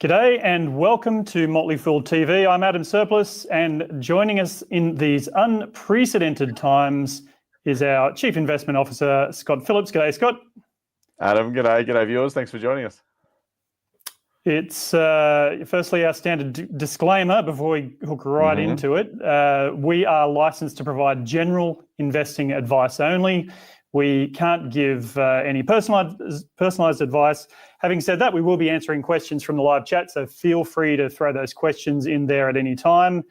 G'day and welcome to Motley Fool TV. I'm Adam Surplus, and joining us in these unprecedented times is our Chief Investment Officer, Scott Phillips. G'day, Scott. Adam, g'day. G'day, viewers. Thanks for joining us. It's firstly our standard disclaimer before we hook right into it. We are licensed to provide general investing advice only. We can't give any personalised advice. Having said that, we will be answering questions from the live chat, so feel free to throw those questions in there at any time.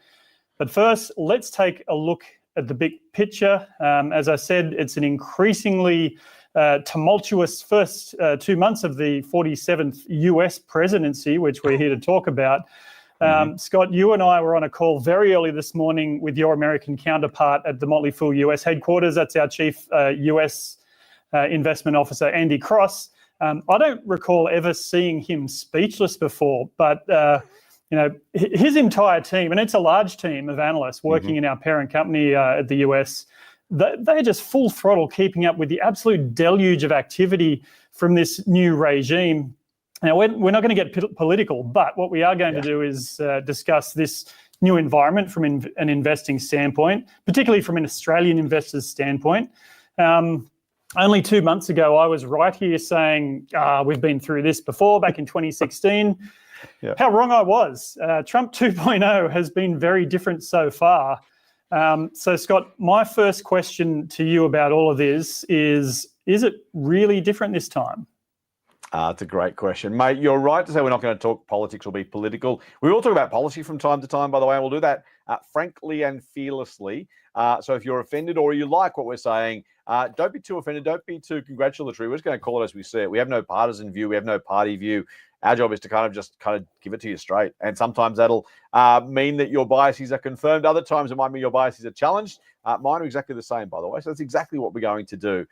But first, let's take a look at the big picture. As I said, it's an increasingly tumultuous first 2 months of the 47th US presidency, which we're here to talk about. Scott, you and I were on a call very early this morning with your American counterpart at the Motley Fool US headquarters. That's our Chief US Investment Officer, Andy Cross. I don't recall ever seeing him speechless before, but his entire team, and it's a large team of analysts working in our parent company at the US, they're just full throttle keeping up with the absolute deluge of activity from this new regime. Now, we're not going to get political, but what we are going to do is discuss this new environment from an investing standpoint, particularly from an Australian investor's standpoint. Only 2 months ago, I was right here saying we've been through this before, back in 2016. How wrong I was. Trump 2.0 has been very different so far. So, Scott, my first question to you about all of this is it really different this time? It's a great question. Mate, you're right to say we're not going to talk politics or be political. We will talk about policy from time to time, by the way, and we'll do that frankly and fearlessly. So if you're offended or you like what we're saying, don't be too offended. Don't be too congratulatory. We're just going to call it as we see it. We have no partisan view. We have no party view. Our job is to kind of give it to you straight. And sometimes that'll mean that your biases are confirmed. Other times it might mean your biases are challenged. Mine are exactly the same, by the way. So that's exactly what we're going to do.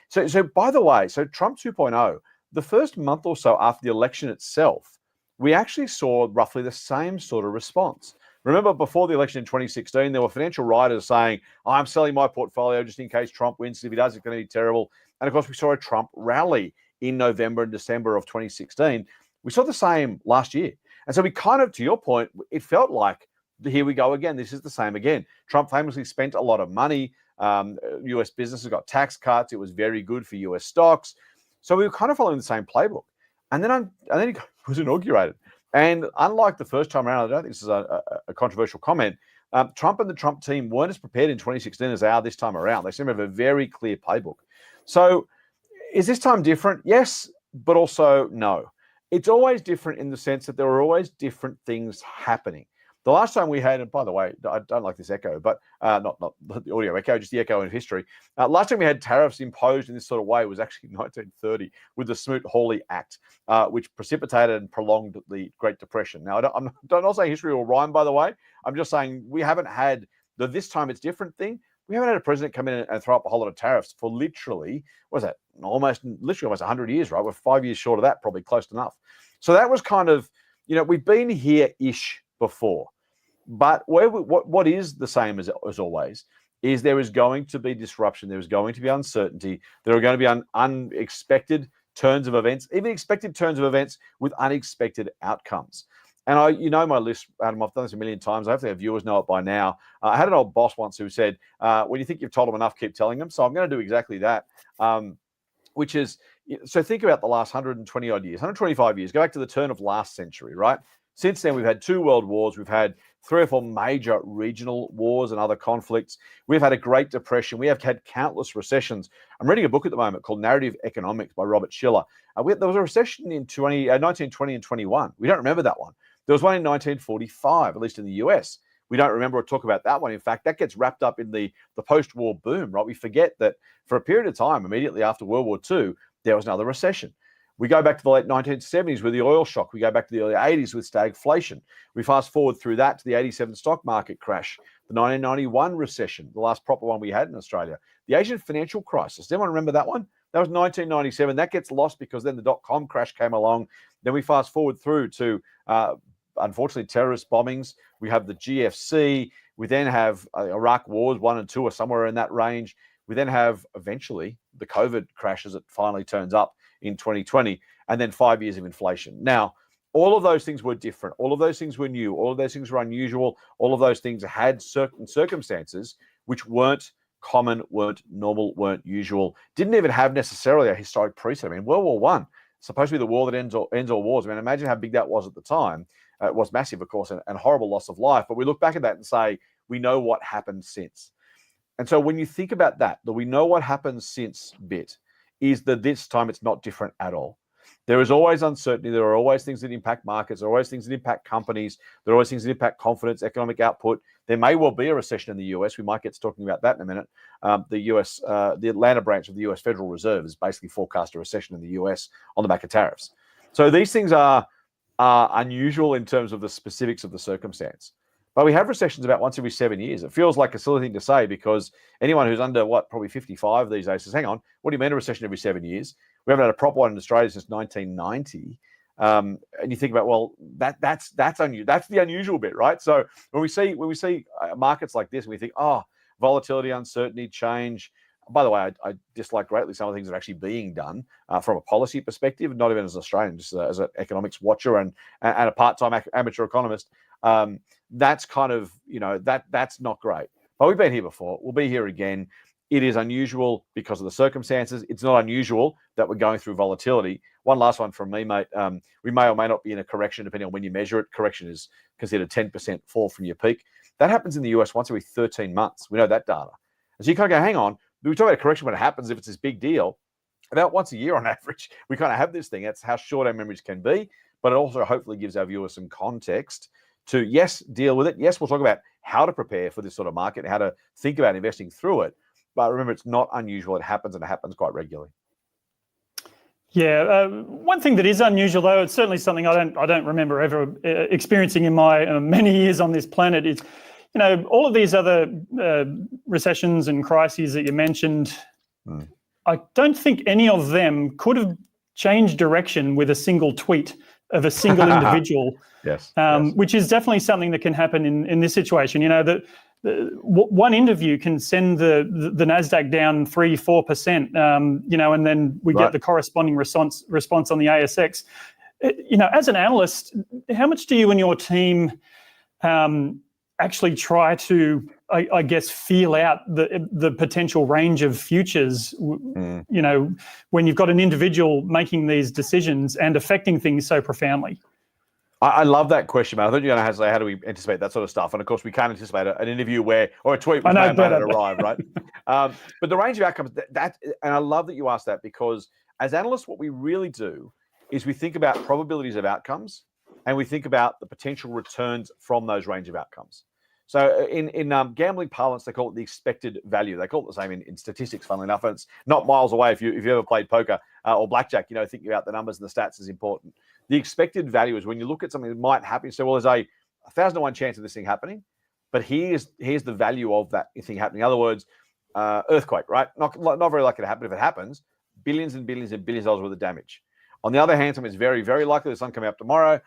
So by the way, so Trump 2.0, the first month or so after the election itself, we actually saw roughly the same sort of response. Remember, before the election in 2016, there were financial writers saying, I'm selling my portfolio just in case Trump wins. If he does, it's going to be terrible. And of course, we saw a Trump rally in November and December of 2016. We saw the same last year. And so we kind of, to your point, it felt like, here we go again. This is the same again. Trump famously spent a lot of money. US businesses got tax cuts. It was very good for US stocks. So we were kind of following the same playbook. And then he was inaugurated. And unlike the first time around, I don't think this is a controversial comment, Trump and the Trump team weren't as prepared in 2016 as they are this time around. They seem to have a very clear playbook. So is this time different? Yes, but also no. It's always different in the sense that there are always different things happening. The last time we had, and by the way, I don't like this echo, but not the audio echo, just the echo in history. Last time we had tariffs imposed in this sort of way was actually 1930 with the Smoot-Hawley Act, which precipitated and prolonged the Great Depression. Now, I'm not saying history will rhyme, by the way. I'm just saying we haven't had this time it's different thing. We haven't had a president come in and throw up a whole lot of tariffs for literally, what was that, almost 100 years, right? We're 5 years short of that, probably close enough. So that was kind of, we've been here-ish before. But what is the same as always is there is going to be disruption. There is going to be uncertainty. There are going to be unexpected turns of events, even expected turns of events with unexpected outcomes. And my list, Adam, I've done this a million times. Hopefully our viewers know it by now. I had an old boss once who said, when you think you've told them enough, keep telling them. So I'm going to do exactly that, which is, so think about the last 120 odd years, 125 years, go back to the turn of last century, right? Since then, we've had 2 world wars. We've had 3 or 4 major regional wars and other conflicts. We've had a Great Depression. We have had countless recessions. I'm reading a book at the moment called Narrative Economics by Robert Shiller. There was a recession in 1920 and 21. We don't remember that one. There was one in 1945, at least in the US. We don't remember or talk about that one. In fact, that gets wrapped up in the post-war boom, right? We forget that for a period of time, immediately after World War II, there was another recession. We go back to the late 1970s with the oil shock. We go back to the early 80s with stagflation. We fast forward through that to the 87 stock market crash, the 1991 recession, the last proper one we had in Australia, the Asian financial crisis. Does anyone remember that one? That was 1997. That gets lost because then the dot-com crash came along. Then we fast forward through to, unfortunately, terrorist bombings. We have the GFC. We then have Iraq wars 1 and 2 or somewhere in that range. We then have, eventually, the COVID crash as it finally turns up in 2020. and then 5 years of inflation. Now, all of those things were different. All of those things were new. All of those things were unusual. All of those things had certain circumstances which weren't common, weren't normal, weren't usual, didn't even have necessarily a historic precedent. I mean, World War I, supposed to be the war that ends all wars. I mean, imagine how big that was at the time. It was massive, of course, and horrible loss of life. But we look back at that and say, we know what happened since. And so when you think about that, we know what happened since bit is that this time it's not different at all. There is always uncertainty. There are always things that impact markets. There are always things that impact companies. There are always things that impact confidence, economic output. There may well be a recession in the US. We might get to talking about that in a minute. The Atlanta branch of the US Federal Reserve has basically forecast a recession in the US on the back of tariffs. So these things are unusual in terms of the specifics of the circumstance. But we have recessions about once every 7 years. It feels like a silly thing to say because anyone who's under, probably 55 these days says, hang on, what do you mean a recession every 7 years? We haven't had a proper one in Australia since 1990. And you think about, well, that's unusual. That's the unusual bit, right? So when we see markets like this, we think, oh, volatility, uncertainty, change. By the way, I dislike greatly some of the things that are actually being done from a policy perspective, not even as an Australian, just as an economics watcher and a part-time amateur economist. That's kind of, that's not great. But we've been here before. We'll be here again. It is unusual because of the circumstances. It's not unusual that we're going through volatility. One last one from me, mate. We may or may not be in a correction depending on when you measure it. Correction is considered 10% fall from your peak. That happens in the US once every 13 months. We know that data. And so you kind of go, hang on. We talk about a correction when it happens, if it's this big deal. About once a year on average, we kind of have this thing. That's how short our memories can be. But it also hopefully gives our viewers some context to, yes, deal with it. Yes, we'll talk about how to prepare for this sort of market, how to think about investing through it. But remember, it's not unusual. It happens, and it happens quite regularly. Yeah, one thing that is unusual, though, it's certainly something I don't remember ever experiencing in my many years on this planet, is, all of these other recessions and crises that you mentioned, I don't think any of them could have changed direction with a single tweet of a single individual. Yes, which is definitely something that can happen in this situation. One interview can send the Nasdaq down 3-4%. And then we get the corresponding response on the ASX. As an analyst, how much do you and your team actually try to, I guess, feel out the potential range of futures? When you've got an individual making these decisions and affecting things so profoundly. I love that question, man. I thought you were going to say, how do we anticipate that sort of stuff? And of course, we can't anticipate an interview or a tweet which may not arrive, right? But the range of outcomes, and I love that you asked that, because as analysts, what we really do is we think about probabilities of outcomes and we think about the potential returns from those range of outcomes. So in gambling parlance, they call it the expected value. They call it the same in statistics, funnily enough. And it's not miles away. If you ever played poker or blackjack, thinking about the numbers and the stats is important. The expected value is when you look at something that might happen. So, well, there's a 1,000 to 1 chance of this thing happening, but here's the value of that thing happening. In other words, earthquake, right? Not very likely to happen. If it happens, billions and billions and billions of dollars worth of damage. On the other hand, something is very, very likely. The sun coming up tomorrow.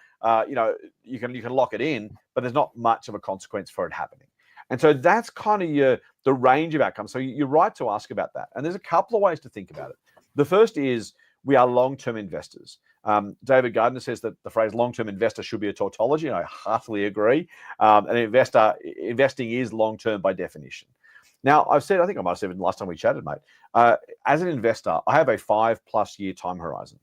You can lock it in, but there's not much of a consequence for it happening. And so that's kind of the range of outcomes. So you're right to ask about that. And there's a couple of ways to think about it. The first is we are long-term investors. David Gardner says that the phrase long-term investor should be a tautology, and I heartily agree. Investing is long-term by definition. Now, I think I might have said it last time we chatted, mate. As an investor, I have a 5+ year time horizon.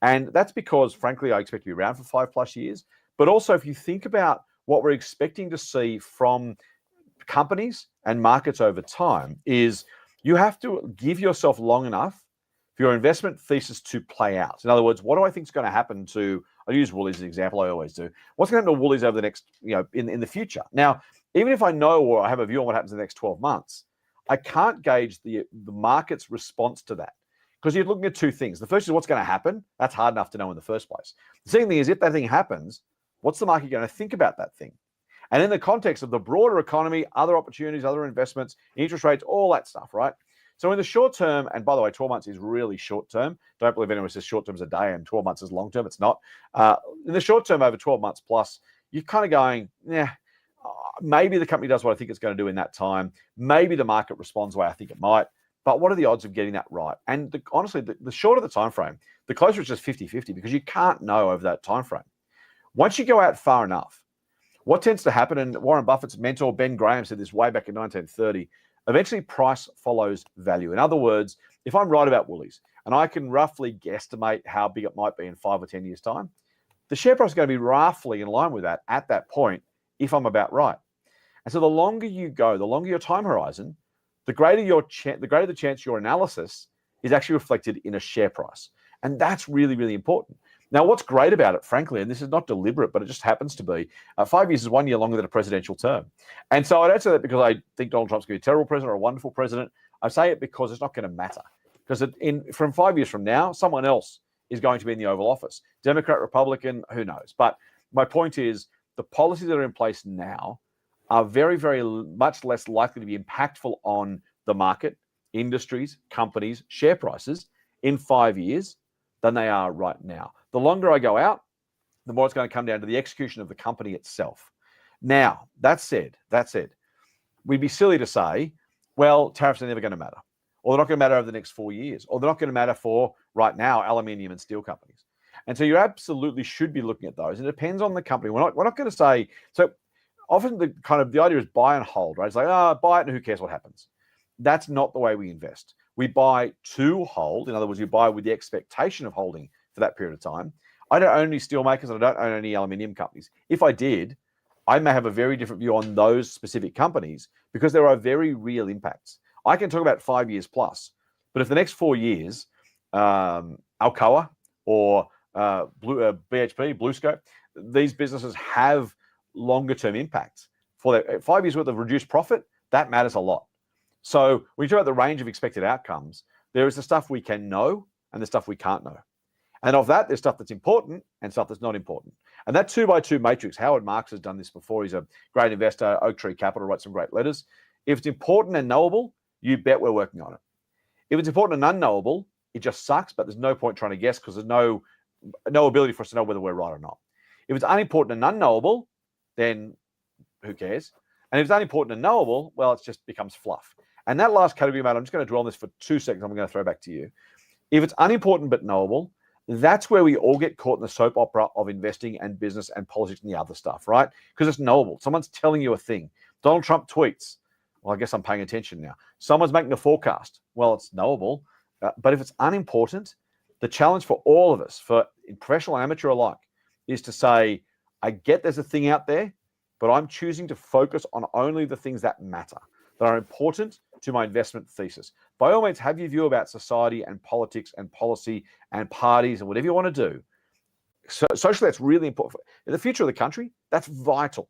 And that's because, frankly, I expect to be around for 5+ years. But also, if you think about what we're expecting to see from companies and markets over time, is you have to give yourself long enough for your investment thesis to play out. In other words, what do I think is going to happen to, I'll use Woolies as an example, I always do. What's going to happen to Woolies over the next, in the future? Now, even if I know or I have a view on what happens in the next 12 months, I can't gauge the market's response to that. Because you're looking at two things. The first is what's going to happen. That's hard enough to know in the first place. The second thing is, if that thing happens, what's the market going to think about that thing? And in the context of the broader economy, other opportunities, other investments, interest rates, all that stuff, right? So in the short term, and by the way, 12 months is really short term. Don't believe anyone says short term is a day and 12 months is long term. It's not. In the short term, over 12 months plus, you're kind of going, maybe the company does what I think it's going to do in that time. Maybe the market responds the way I think it might. But what are the odds of getting that right? And honestly, the shorter the time frame, the closer it's just 50-50, because you can't know over that time frame. Once you go out far enough, what tends to happen, and Warren Buffett's mentor Ben Graham said this way back in 1930, eventually price follows value. In other words, if I'm right about Woolies and I can roughly guesstimate how big it might be in 5 or 10 years' time, the share price is going to be roughly in line with that at that point if I'm about right. And so the longer you go, the longer your time horizon, the greater the chance your analysis is actually reflected in a share price. And that's really, really important. Now, what's great about it, frankly, and this is not deliberate, but it just happens to be, 5 years is 1 year longer than a presidential term. And so I don't say that because I think Donald Trump's going to be a terrible president or a wonderful president. I say it because it's not going to matter. Because from 5 years from now, someone else is going to be in the Oval Office. Democrat, Republican, who knows? But my point is the policies that are in place now are very, very much less likely to be impactful on the market, industries, companies, share prices in 5 years than they are right now. The longer I go out, the more it's going to come down to the execution of the company itself. Now, that said, we'd be silly to say, well, tariffs are never going to matter, or they're not going to matter over the next 4 years, or they're not going to matter for, right now, aluminium and steel companies. And so you absolutely should be looking at those. It depends on the company. We're not going to say, so often the idea is buy and hold, right? It's like, buy it and who cares what happens. That's not the way we invest. We buy to hold. In other words, you buy with the expectation of holding for that period of time. I don't own any steel makers and I don't own any aluminium companies. If I did, I may have a very different view on those specific companies because there are very real impacts. I can talk about 5 years plus, but if the next 4 years, Alcoa or BHP, BlueScope, these businesses have longer term impacts for their 5 years worth of reduced profit, that matters a lot. So when you talk about the range of expected outcomes, there is the stuff we can know and the stuff we can't know. And of that, there's stuff that's important and stuff that's not important. And that 2x2 matrix, Howard Marks has done this before. He's a great investor, Oak Tree Capital, writes some great letters. If it's important and knowable, you bet we're working on it. If it's important and unknowable, it just sucks, but there's no point trying to guess because there's no ability for us to know whether we're right or not. If it's unimportant and unknowable, then who cares? And if it's unimportant and knowable, well, it just becomes fluff. And that last category, mate, I'm just going to dwell on this for 2 seconds. I'm going to throw back to you. If it's unimportant but knowable, that's where we all get caught in the soap opera of investing and business and politics and the other stuff, right? Because it's knowable. Someone's telling you a thing. Donald Trump tweets. Well, I guess I'm paying attention now. Someone's making a forecast. Well, it's knowable. But if it's unimportant, the challenge for all of us, for professional and amateur alike, is to say, I get there's a thing out there, but I'm choosing to focus on only the things that matter, that are important to my investment thesis. By all means, have your view about society and politics and policy and parties and whatever you want to do. So, socially, that's really important. In the future of the country, that's vital.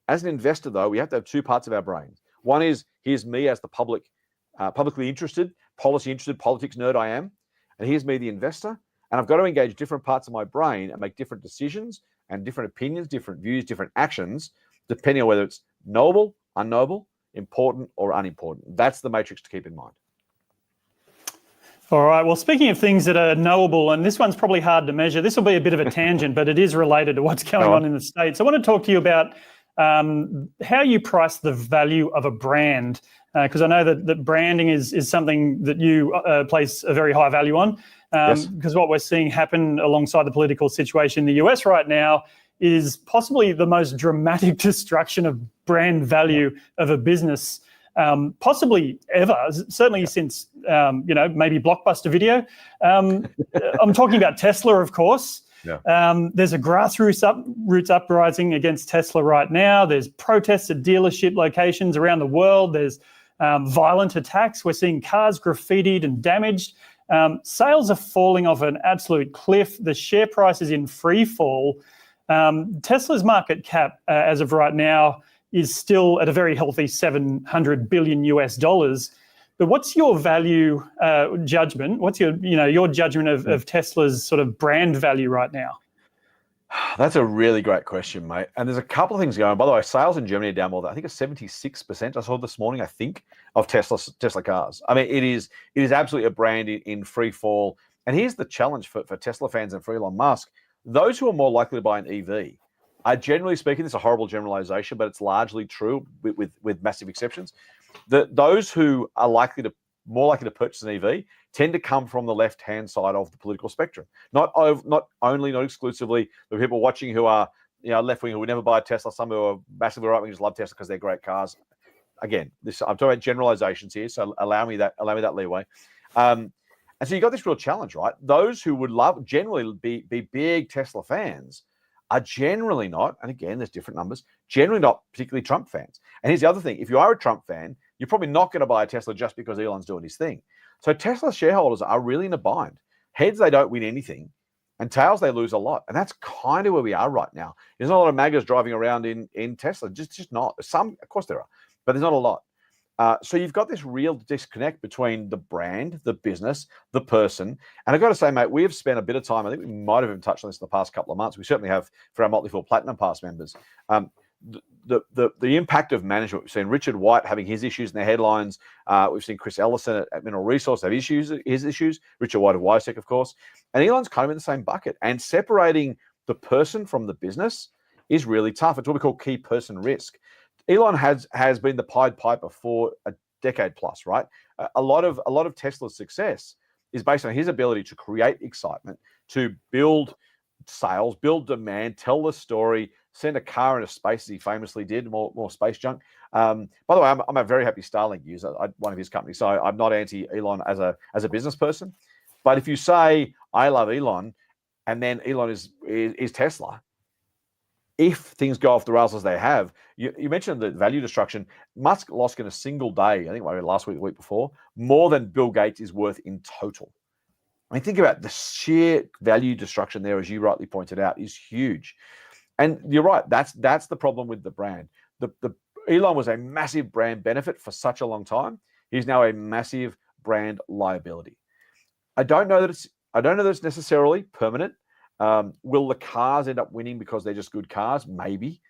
As an investor, though, we have to have two parts of our brains. One is, here's me as the publicly interested, policy-interested, politics nerd I am. And here's me, the investor. And I've got to engage different parts of my brain and make different decisions and different opinions, different views, different actions, depending on whether it's knowable, unknowable, important, or unimportant. That's the matrix to keep in mind. All right. Well, speaking of things that are knowable, and this one's probably hard to measure, this will be a bit of a tangent, but it is related to what's going on in the States. I want to talk to you about how you price the value of a brand, because I know that branding is something that you place a very high value on, because what we're seeing happen alongside the political situation in the US right now is possibly the most dramatic destruction of brand value of a business possibly ever, certainly since, maybe Blockbuster Video. I'm talking about Tesla, of course. There's a grassroots uprising against Tesla right now. There's protests at dealership locations around the world. There's violent attacks. We're seeing cars graffitied and damaged. Sales are falling off an absolute cliff. The share price is in free fall. Tesla's market cap as of right now is still at a very healthy $700 billion US. But what's your value judgment? What's your judgment of Tesla's sort of brand value right now? That's a really great question, mate. And there's a couple of things going on. By the way, sales in Germany are down more than, I think it's 76%. I saw this morning, of Tesla cars. I mean, it is absolutely a brand in free fall. And here's the challenge for Tesla fans and for Elon Musk. Those who are more likely to buy an EV are, generally speaking, this is a horrible generalization, but it's largely true with massive exceptions, that those who are likely to more likely to purchase an EV tend to come from the left-hand side of the political spectrum. Not exclusively the people watching who are left-wing who would never buy a Tesla. Some who are massively right-wing just love Tesla because they're great cars. Again, I'm talking about generalizations here, so allow me that leeway. And so you got this real challenge, right? Those who would generally be big Tesla fans are generally not, and again, there's different numbers, generally not particularly Trump fans. And here's the other thing. If you are a Trump fan, you're probably not going to buy a Tesla just because Elon's doing his thing. So Tesla shareholders are really in a bind. Heads, they don't win anything, and tails, they lose a lot. And that's kind of where we are right now. There's not a lot of MAGAs driving around in Tesla, just not. Some, of course there are, but there's not a lot. So you've got this real disconnect between the brand, the business, the person. And I've got to say, mate, we have spent a bit of time, I think we might have even touched on this in the past couple of months. We certainly have for our Motley Fool Platinum Pass members. The impact of management. We've seen Richard White having his issues in the headlines. We've seen Chris Ellison at Mineral Resource have his issues. Richard White of WiseTech, of course. And Elon's kind of in the same bucket. And separating the person from the business is really tough. It's what we call key person risk. Elon has been the Pied Piper for a decade plus, right? A lot of Tesla's success is based on his ability to create excitement, to build sales, build demand, tell the story, send a car into space as he famously did, more space junk. By the way, I'm a very happy Starlink user, one of his companies, so I'm not anti-Elon as a business person. But if you say I love Elon, and then Elon is Tesla, if things go off the rails as they have, you mentioned the value destruction. Musk lost in a single day, I think last week, the week before, more than Bill Gates is worth in total. I mean, think about the sheer value destruction there, as you rightly pointed out, is huge. And you're right, that's the problem with the brand. The Elon was a massive brand benefit for such a long time. He's now a massive brand liability. I don't know that it's necessarily permanent. Will the cars end up winning because they're just good cars? Maybe.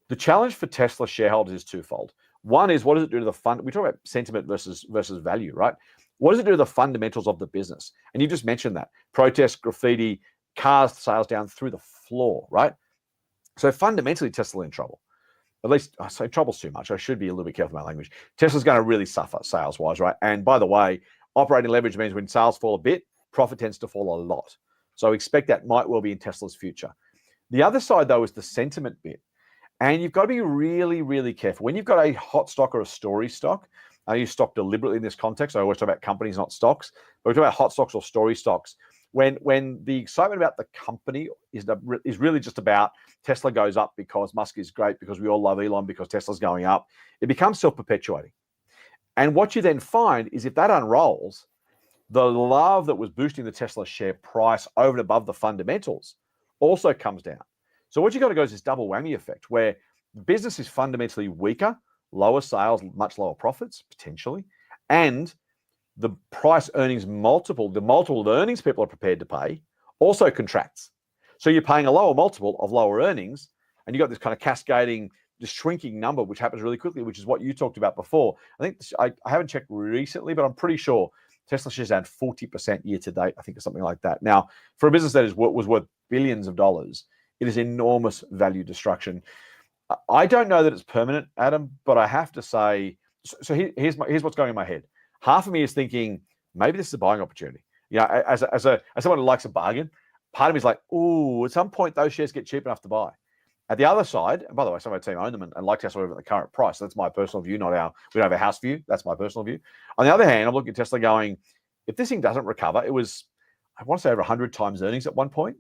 The challenge for Tesla shareholders is twofold. One is, what does it do to the fund? We talk about sentiment versus value, right? What does it do to the fundamentals of the business? And you just mentioned that. Protests, graffiti, cars sales down through the floor, right? So fundamentally, Tesla in trouble. At least, I say trouble's too much. I should be a little bit careful with my language. Tesla's going to really suffer sales-wise, right? And by the way, operating leverage means when sales fall a bit, profit tends to fall a lot. So expect that might well be in Tesla's future. The other side, though, is the sentiment bit. And you've got to be really, really careful. When you've got a hot stock or a story stock, I use stock deliberately in this context. I always talk about companies, not stocks. But we talk about hot stocks or story stocks. When the excitement about the company is really just about Tesla goes up because Musk is great, because we all love Elon, because Tesla's going up, it becomes self-perpetuating. And what you then find is if that unrolls, the love that was boosting the Tesla share price over and above the fundamentals also comes down. So what you got to go is this double whammy effect where the business is fundamentally weaker, lower sales, much lower profits, potentially, and the price earnings multiple, the multiple of earnings people are prepared to pay, also contracts. So you're paying a lower multiple of lower earnings, and you got this kind of cascading, this shrinking number, which happens really quickly, which is what you talked about before. I think I haven't checked recently, but I'm pretty sure Tesla shares down 40% year to date, I think, or something like that. Now, for a business that was worth billions of dollars, it is enormous value destruction. I don't know that it's permanent, Adam, but I have to say, so here's what's going in my head. Half of me is thinking, maybe this is a buying opportunity. You know, as someone who likes a bargain, part of me is like, ooh, at some point those shares get cheap enough to buy. At the other side, and by the way, some of our team own them and like Tesla at the current price. So that's my personal view, we don't have a house view. That's my personal view. On the other hand, I'm looking at Tesla going, if this thing doesn't recover, it was, I want to say over 100 times earnings at one point.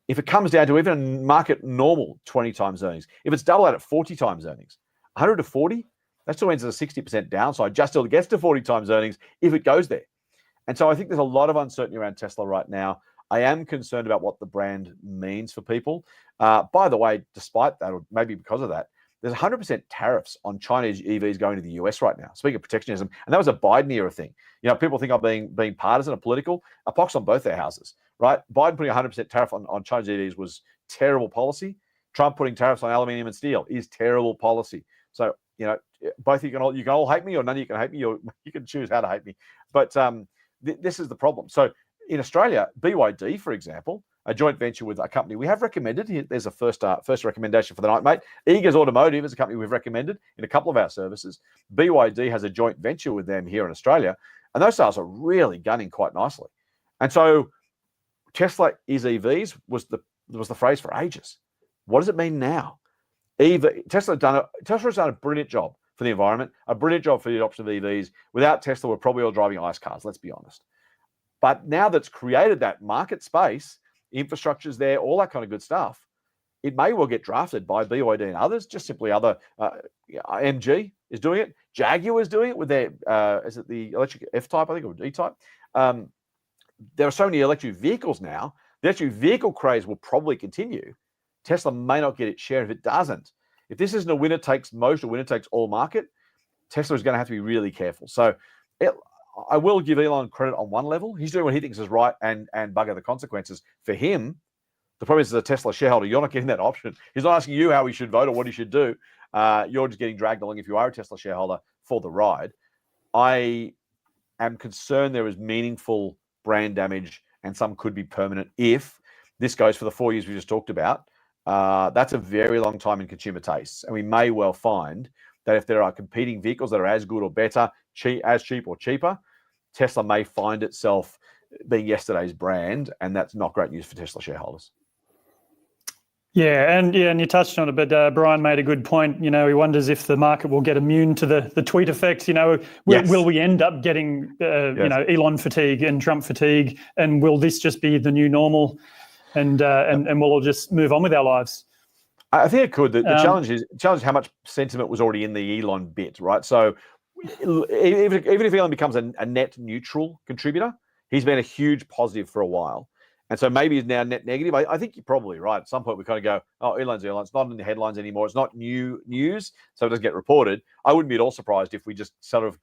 If it comes down to even a market normal 20 times earnings, if it's double that at 40 times earnings, 100 to 40, that still means there's a 60% downside, just till it gets to 40 times earnings if it goes there. And so I think there's a lot of uncertainty around Tesla right now. I am concerned about what the brand means for people. By the way, despite that, or maybe because of that, there's 100% tariffs on Chinese EVs going to the US right now. Speaking of protectionism, and that was a Biden era thing. You know, people think I'm being partisan or political. A pox on both their houses, right? Biden putting 100% tariff on Chinese EVs was terrible policy. Trump putting tariffs on aluminium and steel is terrible policy. So, you know, both you can all hate me, or none of you can hate me, or you can choose how to hate me. But this is the problem. So in Australia, BYD, for example, a joint venture with a company we have recommended. There's a first recommendation for the night, mate. Eagers Automotive is a company we've recommended in a couple of our services. BYD has a joint venture with them here in Australia. And those sales are really gunning quite nicely. And so Tesla is EVs was the phrase for ages. What does it mean now? Tesla's done a brilliant job for the environment, a brilliant job for the adoption of EVs. Without Tesla, we're probably all driving ICE cars, let's be honest. But now that's created that market space, infrastructure's there, all that kind of good stuff, it may well get drafted by BYD and others, just simply other, MG is doing it. Jaguar is doing it with their, is it the electric F-Type, I think, or D-Type? There are so many electric vehicles now, the electric vehicle craze will probably continue. Tesla may not get its share. If it doesn't, if this isn't a winner takes most or winner takes all market, Tesla is going to have to be really careful. So I will give Elon credit on one level. He's doing what he thinks is right and bugger the consequences. For him, the problem is, as a Tesla shareholder, you're not getting that option. He's not asking you how he should vote or what he should do. You're just getting dragged along, if you are a Tesla shareholder, for the ride. I am concerned there is meaningful brand damage, and some could be permanent if this goes for the 4 years we just talked about. That's a very long time in consumer tastes. And we may well find that if there are competing vehicles that are as good or better, as cheap or cheaper, Tesla may find itself being yesterday's brand, and that's not great news for Tesla shareholders. Yeah, and you touched on it, but Brian made a good point. He wonders if the market will get immune to the tweet effects. Will we end up getting Elon fatigue and Trump fatigue, and will this just be the new normal, and we'll all just move on with our lives? I think it could. The challenge is how much sentiment was already in the Elon bit, right? So even if Elon becomes a net neutral contributor, he's been a huge positive for a while. And so maybe he's now net negative. I think you're probably right. At some point, we kind of go, oh, Elon's Elon. It's not in the headlines anymore. It's not new news, so it doesn't get reported. I wouldn't be at all surprised if we just sort of,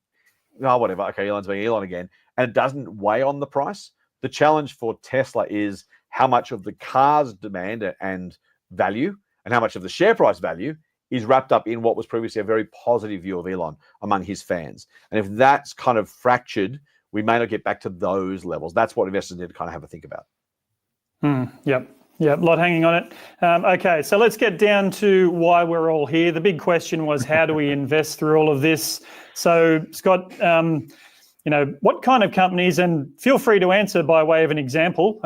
whatever. Okay, Elon's being Elon again. And it doesn't weigh on the price. The challenge for Tesla is how much of the car's demand and value and how much of the share price value is wrapped up in what was previously a very positive view of Elon among his fans. And if that's kind of fractured, we may not get back to those levels. That's what investors need to kind of have a think about. Yep, a lot hanging on it. Okay, so let's get down to why we're all here. The big question was, how do we invest through all of this? So, Scott, what kind of companies, and feel free to answer by way of an example.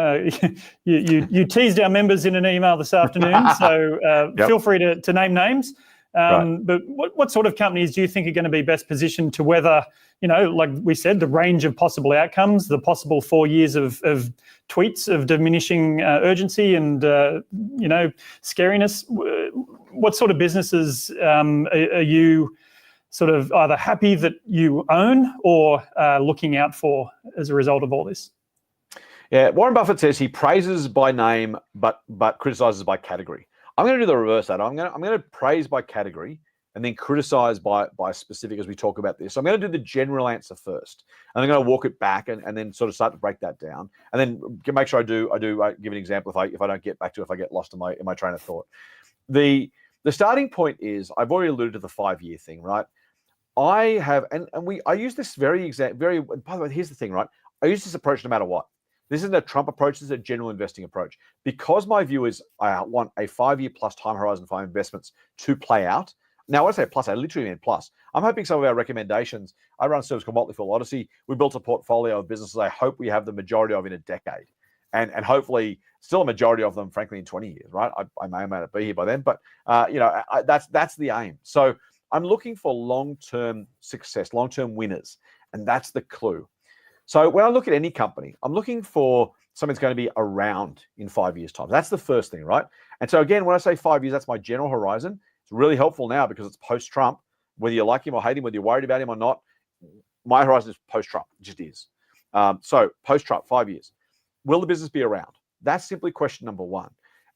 You teased our members in an email this afternoon, so feel free to name names. Right. But what sort of companies do you think are going to be best positioned to weather, like we said, the range of possible outcomes, the possible 4 years of tweets of diminishing urgency and, scariness? What sort of businesses are you sort of either happy that you own or looking out for as a result of all this? Yeah, Warren Buffett says he praises by name but criticizes by category. I'm going to do the reverse of that. I'm going to praise by category and then criticize by specific as we talk about this. So I'm going to do the general answer first, and I'm going to walk it back and then sort of start to break that down, and then make sure I give an example if I don't get back to it, if I get lost in my train of thought. The starting point is, I've already alluded to the 5-year thing, right? I have, I use this by the way, here's the thing, right? I use this approach no matter what. This isn't a Trump approach, this is a general investing approach. Because my view is I want a 5-year plus time horizon for my investments to play out. Now, when I say plus, I literally mean plus. I'm hoping some of our recommendations, I run a service called Motley Fool Odyssey. We built a portfolio of businesses I hope we have the majority of in a decade. And hopefully still a majority of them, frankly, in 20 years, right? I may or may not be here by then, but that's the aim. So I'm looking for long-term success, long-term winners, and that's the clue. So when I look at any company, I'm looking for something that's going to be around in 5 years' time. That's the first thing, right? And so again, when I say 5 years, that's my general horizon. It's really helpful now because it's post-Trump. Whether you like him or hate him, whether you're worried about him or not, my horizon is post-Trump. It just is. So post-Trump, 5 years. Will the business be around? That's simply question number one.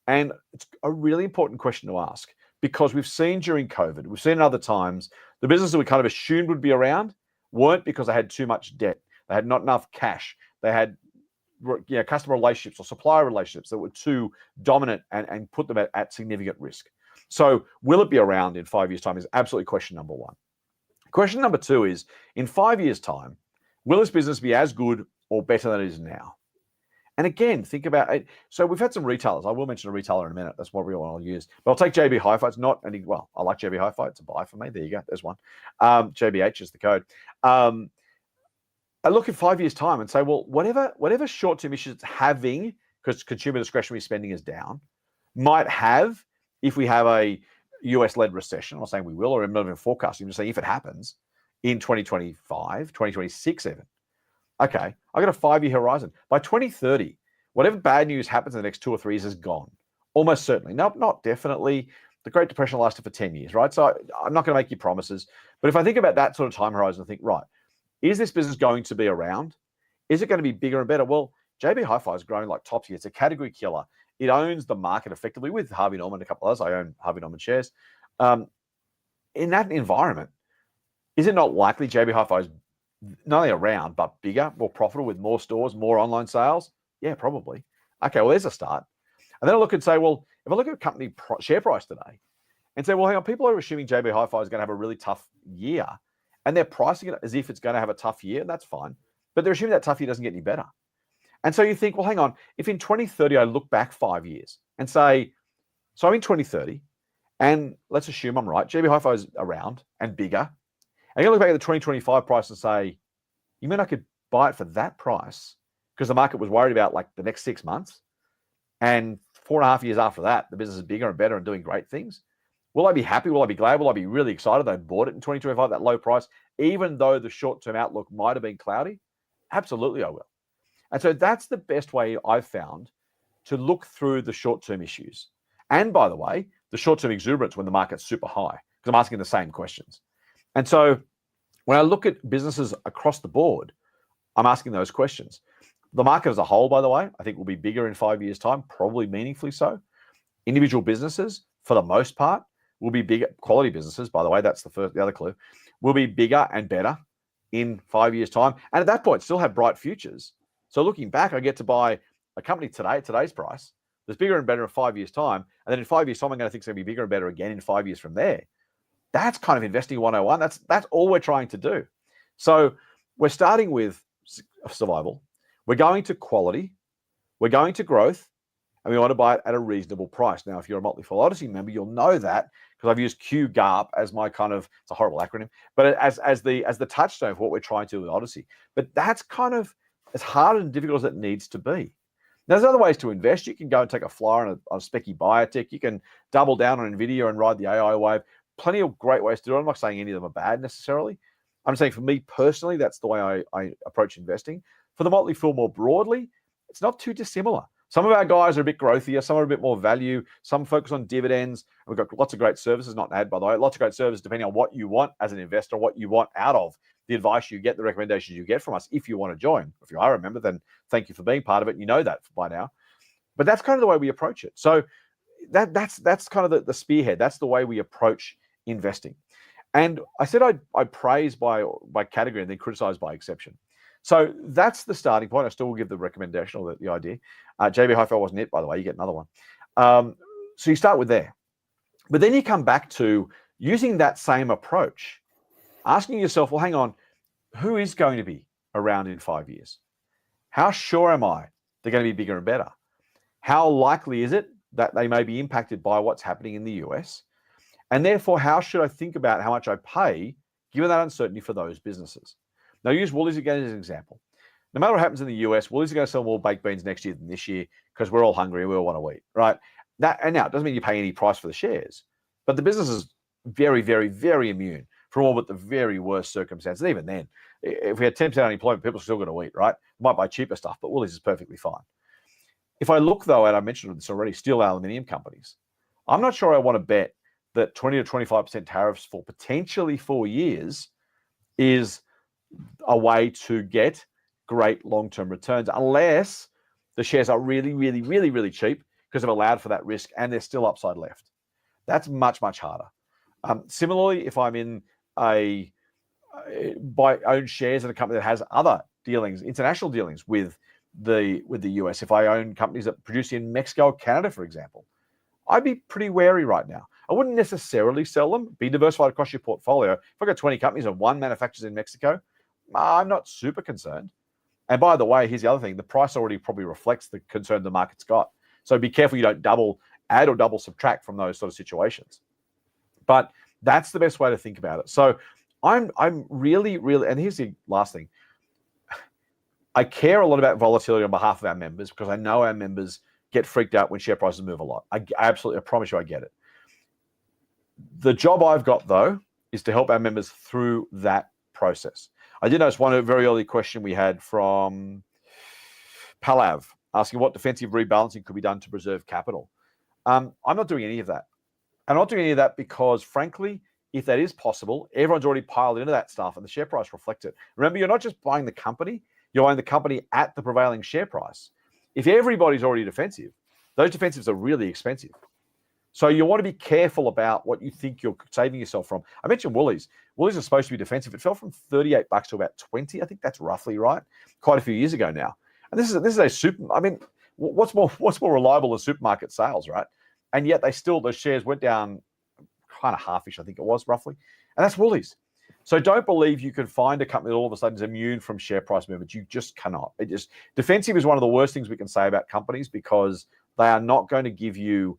And it's a really important question to ask because we've seen during COVID, we've seen other times, the businesses we kind of assumed would be around weren't because they had too much debt. They had not enough cash. They had customer relationships or supplier relationships that were too dominant and put them at significant risk. So will it be around in 5 years' time is absolutely question number one. Question number two is, in 5 years' time, will this business be as good or better than it is now? And again, think about it. So we've had some retailers. I will mention a retailer in a minute. That's what we want to use. But I'll take JB Hi-Fi. It's not any, well, I like JB Hi-Fi. It's a buy for me. There you go. There's one. JBH is the code. I look at 5 years' time and say, well, whatever short-term issues it's having, because consumer discretionary spending is down, might have if we have a US-led recession. I'm not saying we will, or I'm not even forecasting. I'm just saying if it happens in 2025, 2026 even. Okay, I got a 5-year horizon. By 2030, whatever bad news happens in the next 2 or 3 years is gone. Almost certainly. No, not definitely. The Great Depression lasted for 10 years, right? So I'm not going to make you promises. But if I think about that sort of time horizon, I think, right, is this business going to be around? Is it going to be bigger and better? Well, JB Hi-Fi is growing like top tier. It's a category killer. It owns the market effectively with Harvey Norman and a couple of others. I own Harvey Norman shares. In that environment, is it not likely JB Hi-Fi is not only around, but bigger, more profitable with more stores, more online sales? Yeah, probably. Okay, well, there's a start. And then I look and say, well, if I look at a company share price today and say, well, hang on, people are assuming JB Hi-Fi is going to have a really tough year and they're pricing it as if it's going to have a tough year, and that's fine. But they're assuming that tough year doesn't get any better. And so you think, well, hang on, if in 2030 I look back 5 years and say, so I'm in 2030, and let's assume I'm right, JB Hi-Fi is around and bigger, and you look back at the 2025 price and say, you mean I could buy it for that price because the market was worried about like the next 6 months, and 4.5 years after that, the business is bigger and better and doing great things? Will I be happy? Will I be glad? Will I be really excited that I bought it in 2025 at that low price, even though the short-term outlook might have been cloudy? Absolutely, I will. And so that's the best way I've found to look through the short-term issues. And by the way, the short-term exuberance when the market's super high, because I'm asking the same questions. And so when I look at businesses across the board, I'm asking those questions. The market as a whole, by the way, I think will be bigger in 5 years' time, probably meaningfully so. Individual businesses, for the most part, will be bigger. Quality businesses, by the way, that's the other clue, will be bigger and better in 5 years' time. And at that point, still have bright futures. So looking back, I get to buy a company today at today's price that's bigger and better in 5 years' time. And then in 5 years' time, I'm going to think it's going to be bigger and better again in 5 years from there. That's kind of investing 101. That's all we're trying to do. So we're starting with survival. We're going to quality. We're going to growth. And we want to buy it at a reasonable price. Now, if you're a Motley Fool Odyssey member, you'll know that because I've used QGARP as my kind of, it's a horrible acronym, but as the touchstone for what we're trying to do with Odyssey. But that's kind of as hard and difficult as it needs to be. Now, there's other ways to invest. You can go and take a flyer on a specky biotech. You can double down on NVIDIA and ride the AI wave. Plenty of great ways to do it. I'm not saying any of them are bad necessarily. I'm saying for me personally, that's the way I approach investing. For the Motley Fool more broadly, it's not too dissimilar. Some of our guys are a bit growthier. Some are a bit more value. Some focus on dividends. We've got lots of great services, not an ad, by the way. Lots of great services depending on what you want as an investor, what you want out of the advice you get, the recommendations you get from us. If you want to join, if you are a member, then thank you for being part of it. You know that by now. But that's kind of the way we approach it. So that's kind of the spearhead. That's the way we approach investing. And I said I praise by category and then criticize by exception. So that's the starting point. I still will give the recommendation or the idea. JB Hi-Fi wasn't it, by the way. You get another one. So you start with there. But then you come back to using that same approach, asking yourself, well, hang on, who is going to be around in 5 years? How sure am I they're going to be bigger and better? How likely is it that they may be impacted by what's happening in the US? And therefore, how should I think about how much I pay, given that uncertainty for those businesses? Now, use Woolies again as an example. No matter what happens in the US, Woolies are going to sell more baked beans next year than this year because we're all hungry and we all want to eat, right? And now, it doesn't mean you pay any price for the shares, but the business is very, very, very immune from all but the very worst circumstances. Even then, if we had 10% unemployment, people are still going to eat, right? Might buy cheaper stuff, but Woolies is perfectly fine. If I look, though, and I mentioned this already, steel aluminium companies, I'm not sure I want to bet that 20 to 25% tariffs for potentially 4 years is a way to get great long-term returns, unless the shares are really, really, really, really cheap because they've allowed for that risk and there's still upside left. That's much, much harder. Similarly, if I'm in own shares in a company that has other dealings, international dealings with the US, if I own companies that produce in Mexico or Canada, for example, I'd be pretty wary right now. I wouldn't necessarily sell them. Be diversified across your portfolio. If I've got 20 companies and one manufactures in Mexico, I'm not super concerned. And by the way, here's the other thing. The price already probably reflects the concern the market's got. So be careful you don't double add or double subtract from those sort of situations. But that's the best way to think about it. So I'm really, really, and here's the last thing. I care a lot about volatility on behalf of our members because I know our members get freaked out when share prices move a lot. I promise you I get it. The job I've got, though, is to help our members through that process. I did notice one very early question we had from Palav asking what defensive rebalancing could be done to preserve capital. I'm not doing any of that. I'm not doing any of that because, frankly, if that is possible, everyone's already piled into that stuff and the share price reflects it. Remember, you're not just buying the company, you're buying the company at the prevailing share price. If everybody's already defensive, those defensives are really expensive. So you want to be careful about what you think you're saving yourself from. I mentioned Woolies. Woolies are supposed to be defensive. It fell from $38 to about 20. I think that's roughly right. Quite a few years ago now. And this is a super. I mean, what's more reliable than supermarket sales, right? And yet the shares went down kind of halfish, I think it was roughly. And that's Woolies. So don't believe you can find a company that all of a sudden is immune from share price movements. You just cannot. Defensive is one of the worst things we can say about companies because they are not going to give you.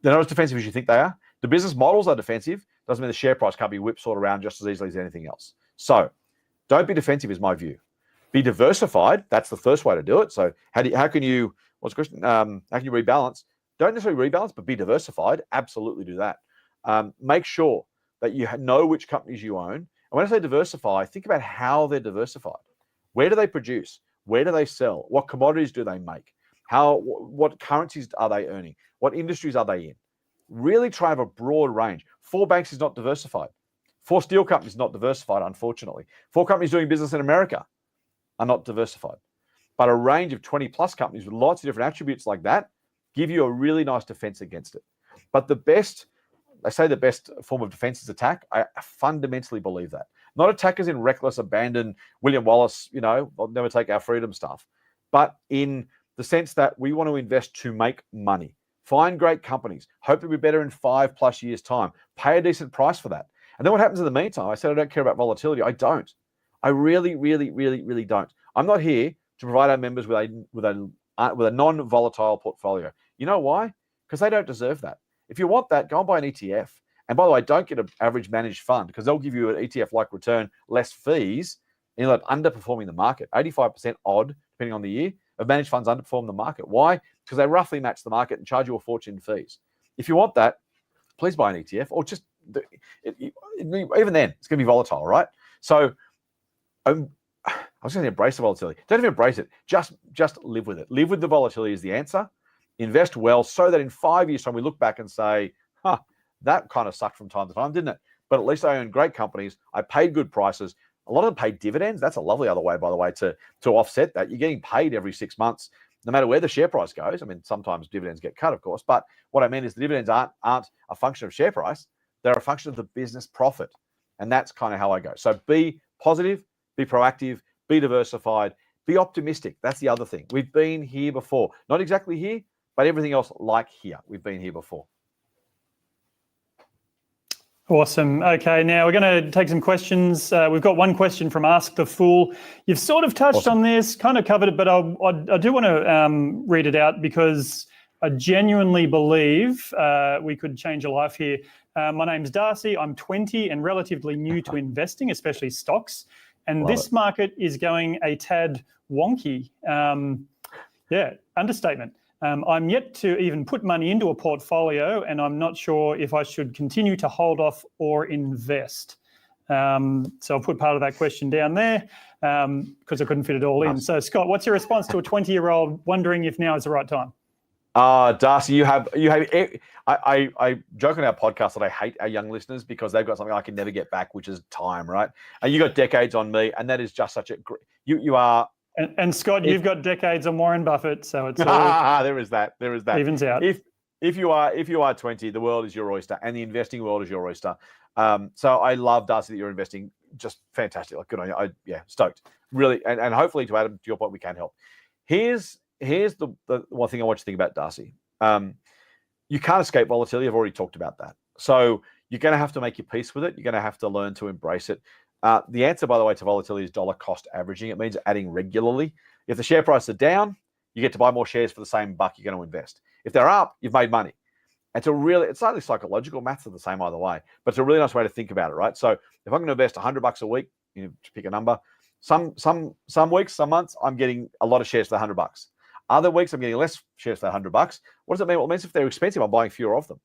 They're not as defensive as you think they are. The business models are defensive. Doesn't mean the share price can't be whipsawed around just as easily as anything else. So don't be defensive is my view. Be diversified. That's the first way to do it. So how can you, what's the question? How can you rebalance? Don't necessarily rebalance, but be diversified. Absolutely do that. Make sure that you know which companies you own. And when I say diversify, think about how they're diversified. Where do they produce? Where do they sell? What commodities do they make? What currencies are they earning? What industries are they in? Really try to have a broad range. 4 banks is not diversified. 4 steel companies not diversified, unfortunately. 4 companies doing business in America are not diversified. But a range of 20 plus companies with lots of different attributes like that give you a really nice defense against it. But the best form of defense is attack. I fundamentally believe that. Not attack as in reckless, abandon, William Wallace, they'll never take our freedom stuff. But in the sense that we want to invest to make money. Find great companies. Hope to be better in 5+ years' time. Pay a decent price for that. And then what happens in the meantime? I said I don't care about volatility. I don't. I really, really, really, really don't. I'm not here to provide our members with a non-volatile portfolio. You know why? Because they don't deserve that. If you want that, go and buy an ETF. And by the way, don't get an average managed fund because they'll give you an ETF-like return, less fees, and you're like underperforming the market. 85% odd, depending on the year, of managed funds underperform the market. Why? Because they roughly match the market and charge you a fortune in fees. If you want that, please buy an ETF or just, even then, it's going to be volatile, right? So I was going to embrace the volatility. Don't even embrace it. Just live with it. Live with the volatility is the answer. Invest well so that in 5 years' time, we look back and say, that kind of sucked from time to time, didn't it? But at least I owned great companies. I paid good prices. A lot of them paid dividends. That's a lovely other way, by the way, to offset that. You're getting paid every 6 months, no matter where the share price goes. I mean, sometimes dividends get cut, of course. But what I mean is the dividends aren't a function of share price. They're a function of the business profit. And that's kind of how I go. So be positive, be proactive, be diversified, be optimistic. That's the other thing. We've been here before. Not exactly here, but everything else like here. We've been here before. Awesome. Okay, now we're going to take some questions. We've got one question from Ask the Fool. You've sort of touched on this, kind of covered it, but I do want to read it out because I genuinely believe we could change your life here. My name's Darcy. I'm 20 and relatively new to investing, especially stocks. And this market is going a tad wonky. Understatement. I'm yet to even put money into a portfolio, and I'm not sure if I should continue to hold off or invest. So I'll put part of that question down there because I couldn't fit it all in. So Scott, what's your response to a 20-year-old wondering if now is the right time? Darcy, I joke on our podcast that I hate our young listeners because they've got something I can never get back, which is time, right? And you got decades on me, and that is just such a you are. And Scott, you've got decades on Warren Buffett, so it's all there is that. Evens out. If you are 20, the world is your oyster, and the investing world is your oyster. So I love, Darcy, that you're investing. Just fantastic. Like, good on you. Stoked. Really, and hopefully to Adam, to your point, we can help. Here's the one thing I want you to think about, Darcy. You can't escape volatility. I've already talked about that. So you're going to have to make your peace with it. You're going to have to learn to embrace it. The answer, by the way, to volatility is dollar cost averaging. It means adding regularly. If the share prices are down, you get to buy more shares for the same buck you're going to invest. If they're up, you've made money. And it's slightly psychological. Maths are the same either way, but it's a really nice way to think about it, right? So if I'm going to invest $100 a week, to pick a number, Some weeks, some months, I'm getting a lot of shares for $100. Other weeks, I'm getting less shares for $100. What does it mean? Well, it means if they're expensive, I'm buying fewer of them.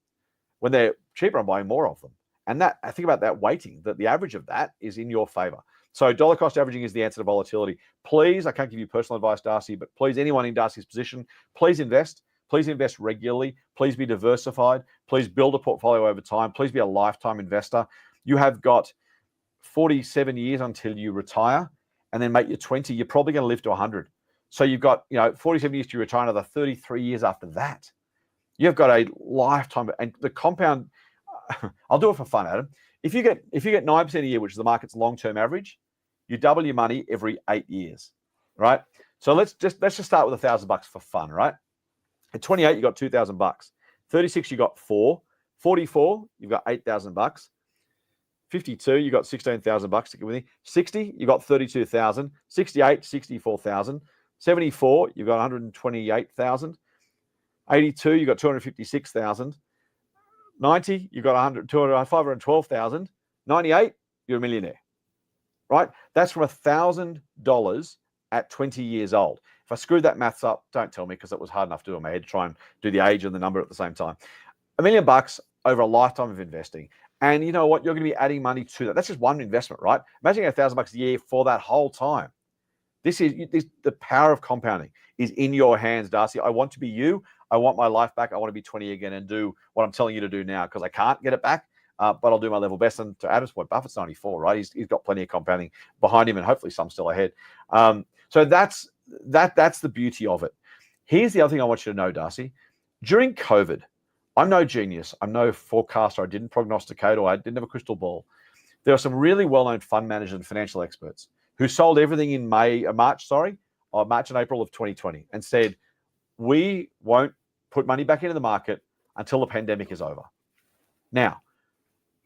When they're cheaper, I'm buying more of them. And that, I think about that weighting, that the average of that is in your favor. So dollar cost averaging is the answer to volatility. Please, I can't give you personal advice, Darcy, but please, anyone in Darcy's position, please invest. Please invest regularly. Please be diversified. Please build a portfolio over time. Please be a lifetime investor. You have got 47 years until you retire, and then, mate, you're 20. You're probably going to live to 100. So you've got, 47 years to retire, another 33 years after that. You've got a lifetime, and the compound. I'll do it for fun, Adam. If you get 9% a year, which is the market's long-term average, you double your money every 8 years, right? So let's just start with $1,000 for fun, right? At 28, you got $2,000. 36, you got 4. 44, you've got $8,000. 52, you got $16,000 to give with me. 60, you got 32,000. 68, 64,000. 74, you've got 128,000. 82, you got 256,000. 90, you got 512,000. 98, you're a millionaire, right? That's from $1,000 at 20 years old. If I screwed that maths up, don't tell me, because it was hard enough to do in my head to try and do the age and the number at the same time. $1 million over a lifetime of investing. And you know what? You're going to be adding money to that. That's just one investment, right? Imagine $1,000 a year for that whole time. This is the power of compounding is in your hands, Darcy. I want to be you. I want my life back. I want to be 20 again and do what I'm telling you to do now, because I can't get it back, but I'll do my level best. And to Adam's point, Buffett's 94, right? He's got plenty of compounding behind him, and hopefully some still ahead. So that's the beauty of it. Here's the other thing I want you to know, Darcy. During COVID, I'm no genius. I'm no forecaster. I didn't prognosticate, or I didn't have a crystal ball. There are some really well-known fund managers and financial experts who sold everything in March and April of 2020 and said, we won't put money back into the market until the pandemic is over. Now,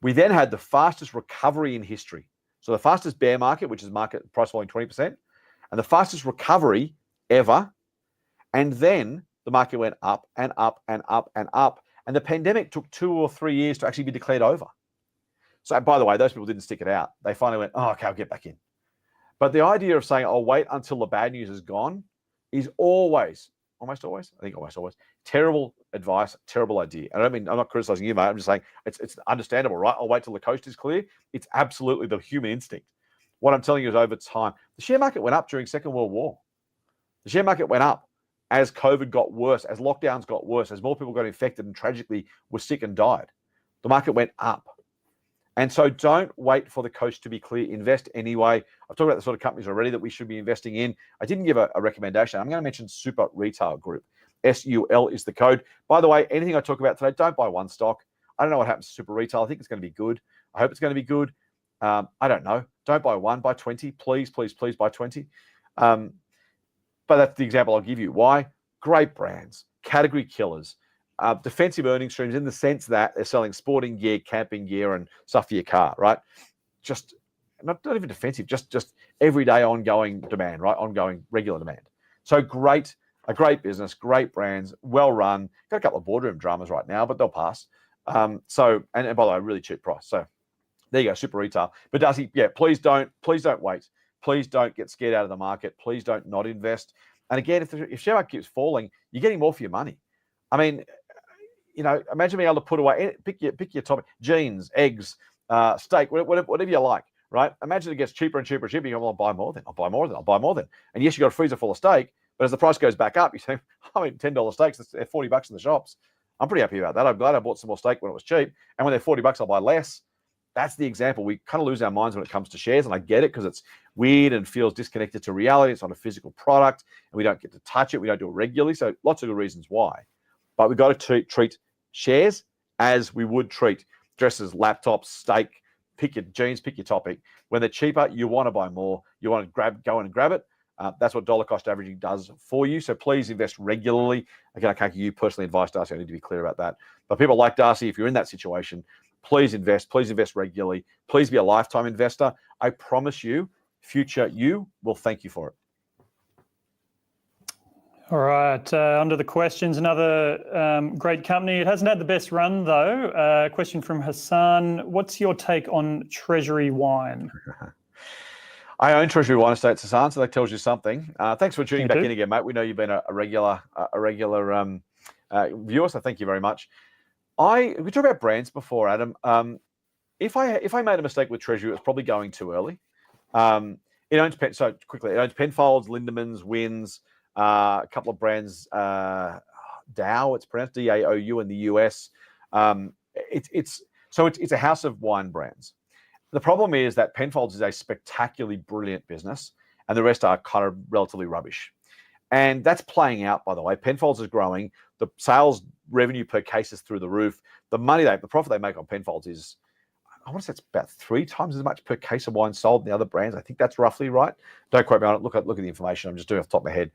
we then had the fastest recovery in history. So the fastest bear market, which is market price falling 20%, and the fastest recovery ever. And then the market went up and up and up and up. And the pandemic took 2 or 3 years to actually be declared over. So, by the way, those people didn't stick it out. They finally went, oh, okay, I'll get back in. But the idea of saying, I'll wait until the bad news is gone is almost always, terrible advice, terrible idea. And I'm not criticizing you, mate. I'm just saying it's understandable, right? I'll wait till the coast is clear. It's absolutely the human instinct. What I'm telling you is over time, the share market went up during Second World War. The share market went up as COVID got worse, as lockdowns got worse, as more people got infected and tragically were sick and died. The market went up. And so don't wait for the coast to be clear. Invest anyway. I've talked about the sort of companies already that we should be investing in. I didn't give a recommendation. I'm going to mention Super Retail Group. SUL is the code. By the way, anything I talk about today, don't buy one stock. I don't know what happens to Super Retail. I think it's going to be good. I hope it's going to be good. I don't know. Don't buy one, buy 20. Please, please, please buy 20. But that's the example I'll give you. Why? Great brands, category killers, defensive earning streams in the sense that they're selling sporting gear, camping gear, and stuff for your car, right? Just not even defensive, just everyday ongoing demand, right? Ongoing regular demand. So a great business, great brands, well run. Got a couple of boardroom dramas right now, but they'll pass. And by the way, really cheap price. So there you go, Super Retail. But Darcy, yeah, please don't wait. Please don't get scared out of the market. Please don't not invest. And again, if share market keeps falling, you're getting more for your money. I mean, imagine being able to put away, pick your topic, jeans, eggs, steak, whatever you like, right? Imagine it gets cheaper and cheaper and cheaper. You go, well, I'll buy more then. I'll buy more then. I'll buy more then. And yes, you got a freezer full of steak, but as the price goes back up, you say, $10 steaks, they're $40 in the shops. I'm pretty happy about that. I'm glad I bought some more steak when it was cheap. And when they're $40, I'll buy less. That's the example. We kind of lose our minds when it comes to shares, and I get it because it's weird and feels disconnected to reality. It's not a physical product, and we don't get to touch it. We don't do it regularly. So lots of good reasons why. But we've got to treat shares as we would treat dresses, laptops, steak. Pick your jeans, pick your topic. When they're cheaper, you want to buy more. You want to go in and grab it. That's what dollar cost averaging does for you. So please invest regularly. Again, I can't give you personally advice, Darcy. I need to be clear about that. But people like Darcy, if you're in that situation, please invest regularly. Please be a lifetime investor. I promise you, future you will thank you for it. All right, under the questions, another great company. It hasn't had the best run though. Question from Hassan. What's your take on Treasury Wine? I own Treasury Wine Estates, Hassan, so that tells you something. Thanks for tuning You back do. in again, mate. We know you've been a regular viewer, so thank you very much. We talked about brands before, Adam. If I made a mistake with Treasury, it was probably going too early. It owns Penfolds, Lindemans, Wynns, a couple of brands, Dow. It's pronounced DAOU in the US. It's a house of wine brands. The problem is that Penfolds is a spectacularly brilliant business, and the rest are kind of relatively rubbish. And that's playing out, by the way. Penfolds is growing. The sales revenue per case is through the roof. The profit they make on Penfolds is, I want to say it's about 3 times as much per case of wine sold than the other brands. I think that's roughly right. Don't quote me on it. Look at the information. I'm just doing it off the top of my head.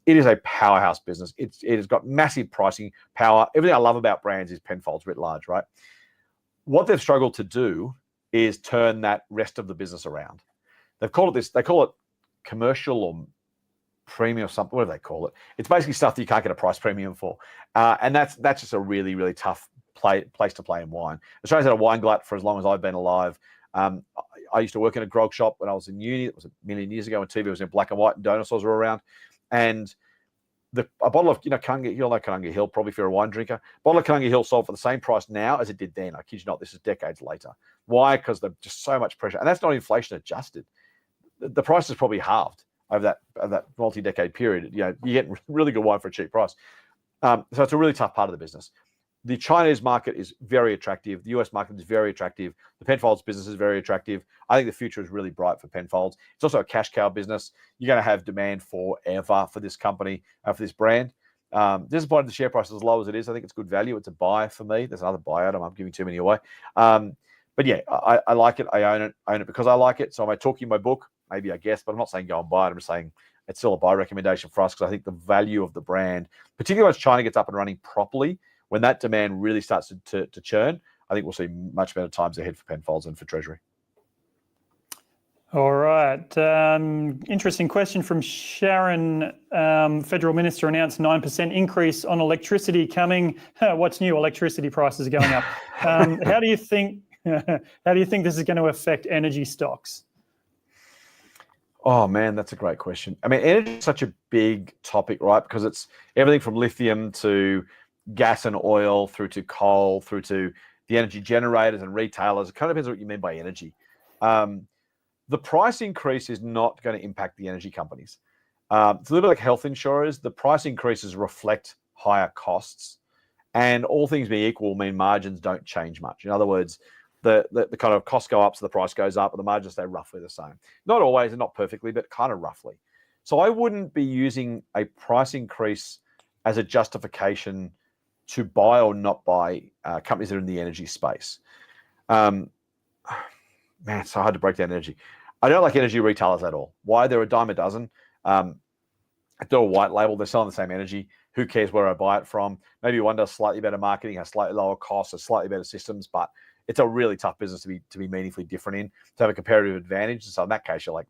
It is a powerhouse business. It has got massive pricing power. Everything I love about brands is Penfolds writ large, right? What they've struggled to do is turn that rest of the business around. They call it commercial or premium or something, whatever they call it. It's basically stuff that you can't get a price premium for. And that's just a really, really tough place to play in wine. Australia's had a wine glut for as long as I've been alive. I used to work in a grog shop when I was in uni. It was a million years ago when TV was in black and white and dinosaurs were around. And a bottle of, Kanunga Hill, probably if you're a wine drinker, a bottle of Kanunga Hill sold for the same price now as it did then. I kid you not, this is decades later. Why? Because there's just so much pressure. And that's not inflation adjusted. The price is probably halved over that multi-decade period. You get really good wine for a cheap price. So it's a really tough part of the business. The Chinese market is very attractive. The US market is very attractive. The Penfolds business is very attractive. I think the future is really bright for Penfolds. It's also a cash cow business. You're going to have demand forever for this company, for this brand. Disappointed the share price is as low as it is. I think it's good value. It's a buy for me. There's another buy item. I'm giving too many away. But yeah, I like it. I own it because I like it. So am I talking my book? Maybe, I guess, but I'm not saying go and buy it. I'm just saying it's still a buy recommendation for us because I think the value of the brand, particularly once China gets up and running properly, when that demand really starts to churn, I think we'll see much better times ahead for Penfolds and for Treasury. All right. Interesting question from Sharon. Federal Minister announced 9% increase on electricity coming. What's new? Electricity prices are going up. How do you think this is going to affect energy stocks? Oh man, that's a great question. I mean, energy is such a big topic, right? Because it's everything from lithium to gas and oil through to coal, through to the energy generators and retailers. It kind of depends on what you mean by energy. The price increase is not going to impact the energy companies. It's a little bit like health insurers. The price increases reflect higher costs, and all things being equal mean margins don't change much. In other words, the kind of costs go up, so the price goes up, and the margins stay roughly the same. Not always and not perfectly, but kind of roughly. So I wouldn't be using a price increase as a justification to buy or not buy companies that are in the energy space. Man, it's so hard to break down energy. I don't like energy retailers at all. Why? They're a dime a dozen. They're a white label. They're selling the same energy. Who cares where I buy it from? Maybe one does slightly better marketing, has slightly lower costs, has slightly better systems, but it's a really tough business to be meaningfully different in, to have a comparative advantage. So in that case, you're like,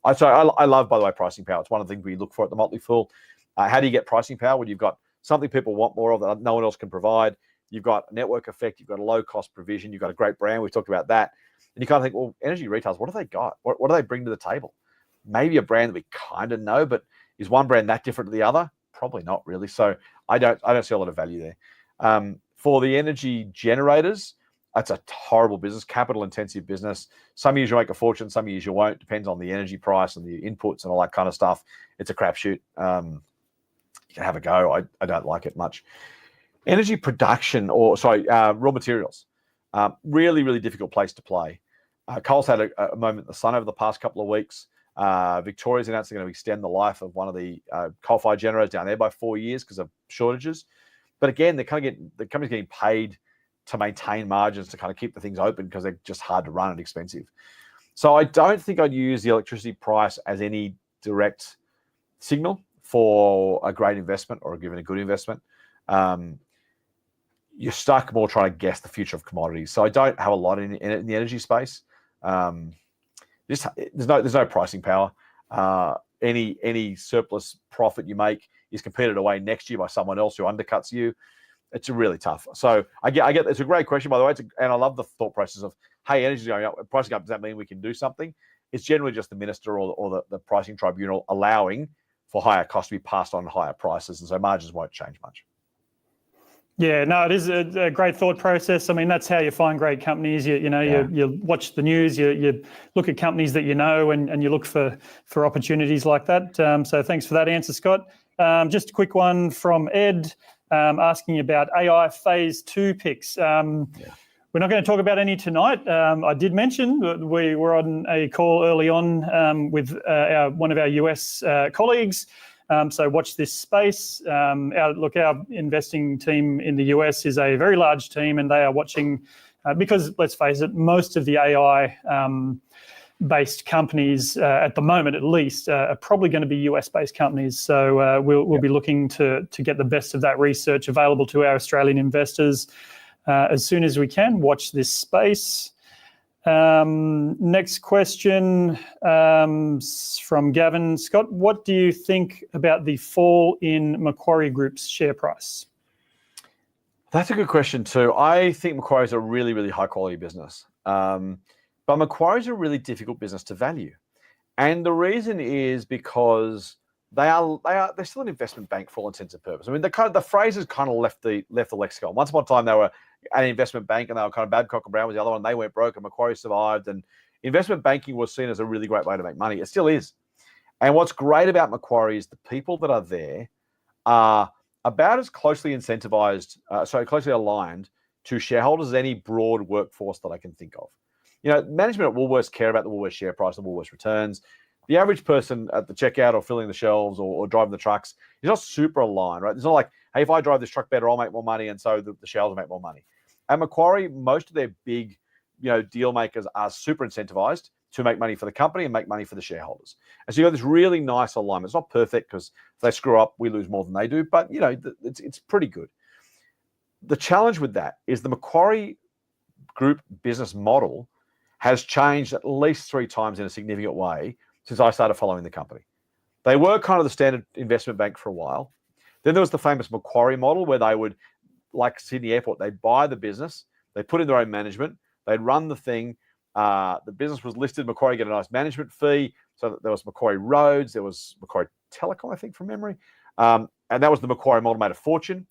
I love, by the way, pricing power. It's one of the things we look for at the Motley Fool. How do you get pricing power? When you've got something people want more of that no one else can provide. You've got a network effect. You've got a low cost provision. You've got a great brand. We've talked about that. And you kind of think, well, energy retailers, what do they got? What do they bring to the table? Maybe a brand that we kind of know, but is one brand that different to the other? Probably not really. So I don't see a lot of value there. For the energy generators, that's a horrible business, capital intensive business. Some years you make a fortune, some years you won't. Depends on the energy price and the inputs and all that kind of stuff. It's a crapshoot. You can have a go. I don't like it much. Energy production, raw materials. Really, really difficult place to play. Coal's had a moment in the sun over the past couple of weeks. Victoria's announced they're going to extend the life of one of the coal-fired generators down there by 4 years because of shortages. But again, the company's getting paid to maintain margins to kind of keep the things open because they're just hard to run and expensive. So I don't think I'd use the electricity price as any direct signal for a great investment or given a good investment. You're stuck more trying to guess the future of commodities. So I don't have a lot in the energy space. There's no pricing power. Any surplus profit you make is competed away next year by someone else who undercuts you. It's really tough. So I get it's a great question, by the way. And I love the thought process of, hey, energy's going up, pricing up, does that mean we can do something? It's generally just the minister or the pricing tribunal allowing for higher costs to be passed on higher prices, and so margins won't change much. Yeah, no, it is a great thought process. I mean, that's how you find great companies. You watch the news, you look at companies that you know, and you look for opportunities like that. So thanks for that answer, Scott. Just a quick one from Ed asking about AI Phase 2 picks. We're not going to talk about any tonight. I did mention that we were on a call early on with one of our US colleagues. So watch this space. Our investing team in the US is a very large team, and they are watching because, let's face it, most of the AI based companies at the moment, at least, are probably going to be US-based companies. So we'll be looking to get the best of that research available to our Australian investors as soon as we can. Watch this space. Next question from Gavin. Scott, what do you think about the fall in Macquarie Group's share price? That's a good question too. I think Macquarie is a really, really high quality business. But Macquarie is a really difficult business to value. And the reason is because they're still an investment bank for all intents and purposes. I mean, the phrase has kind of left the lexicon. Once upon a time, they were an investment bank, and they were kind of Babcock and Brown was the other one. They went broke, and Macquarie survived. And investment banking was seen as a really great way to make money. It still is. And what's great about Macquarie is the people that are there are about as closely incentivized, closely aligned to shareholders as any broad workforce that I can think of. Management at Woolworths care about the Woolworths share price and Woolworths returns. The average person at the checkout or filling the shelves or driving the trucks is not super aligned, right? It's not like, hey, if I drive this truck better, I'll make more money, and so the shelves will make more money. At Macquarie, most of their big, deal makers are super incentivized to make money for the company and make money for the shareholders. And so you have this really nice alignment. It's not perfect because if they screw up, we lose more than they do, but it's pretty good. The challenge with that is the Macquarie Group business model has changed at least 3 times in a significant way since I started following the company. They were kind of the standard investment bank for a while. Then there was the famous Macquarie model where they would, like Sydney Airport, they'd buy the business, they put in their own management, they'd run the thing. The business was listed, Macquarie get a nice management fee. So there was Macquarie Roads, there was Macquarie Telecom, I think, from memory. And that was the Macquarie model, made a fortune.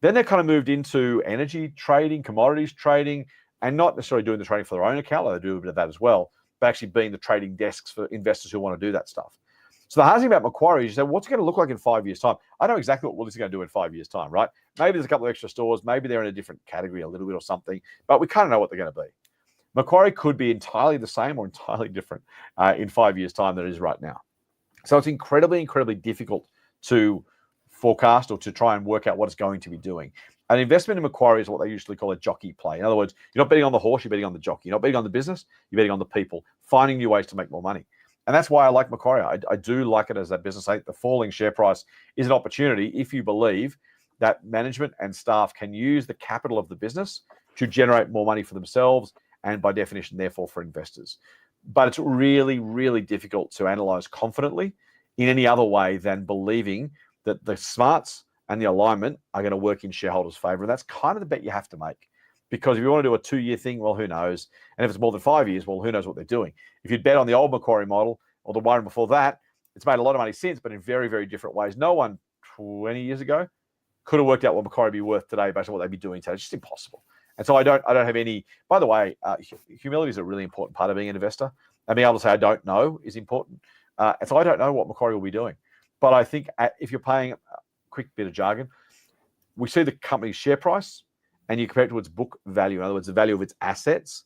Then they kind of moved into energy trading, commodities trading, and not necessarily doing the trading for their own account, although they do a bit of that as well, but actually being the trading desks for investors who want to do that stuff. So the hard thing about Macquarie is you say, what's it going to look like in 5 years' time? I know exactly what Woolies is going to do in 5 years' time, right? Maybe there's a couple of extra stores, maybe they're in a different category a little bit or something, but we kind of know what they're going to be. Macquarie could be entirely the same or entirely different in 5 years' time than it is right now. So it's incredibly, incredibly difficult to forecast or to try and work out what it's going to be doing. An investment in Macquarie is what they usually call a jockey play. In other words, you're not betting on the horse, you're betting on the jockey. You're not betting on the business, you're betting on the people, finding new ways to make more money. And that's why I like Macquarie. I do like it as a business. I think the falling share price is an opportunity if you believe that management and staff can use the capital of the business to generate more money for themselves and by definition, therefore, for investors. But it's really, really difficult to analyze confidently in any other way than believing that the smarts and the alignment are going to work in shareholders' favor. And that's kind of the bet you have to make. Because if you want to do a 2-year thing, well, who knows? And if it's more than 5 years, well, who knows what they're doing? If you'd bet on the old Macquarie model or the one before that, it's made a lot of money since, but in very, very different ways. No one 20 years ago could have worked out what Macquarie would be worth today based on what they'd be doing today. It's just impossible. And so I don't have any. By the way, humility is a really important part of being an investor. And being able to say I don't know is important. And so I don't know what Macquarie will be doing. But I think if you're paying a quick bit of jargon, we see the company's share price and you compare it to its book value, in other words, the value of its assets.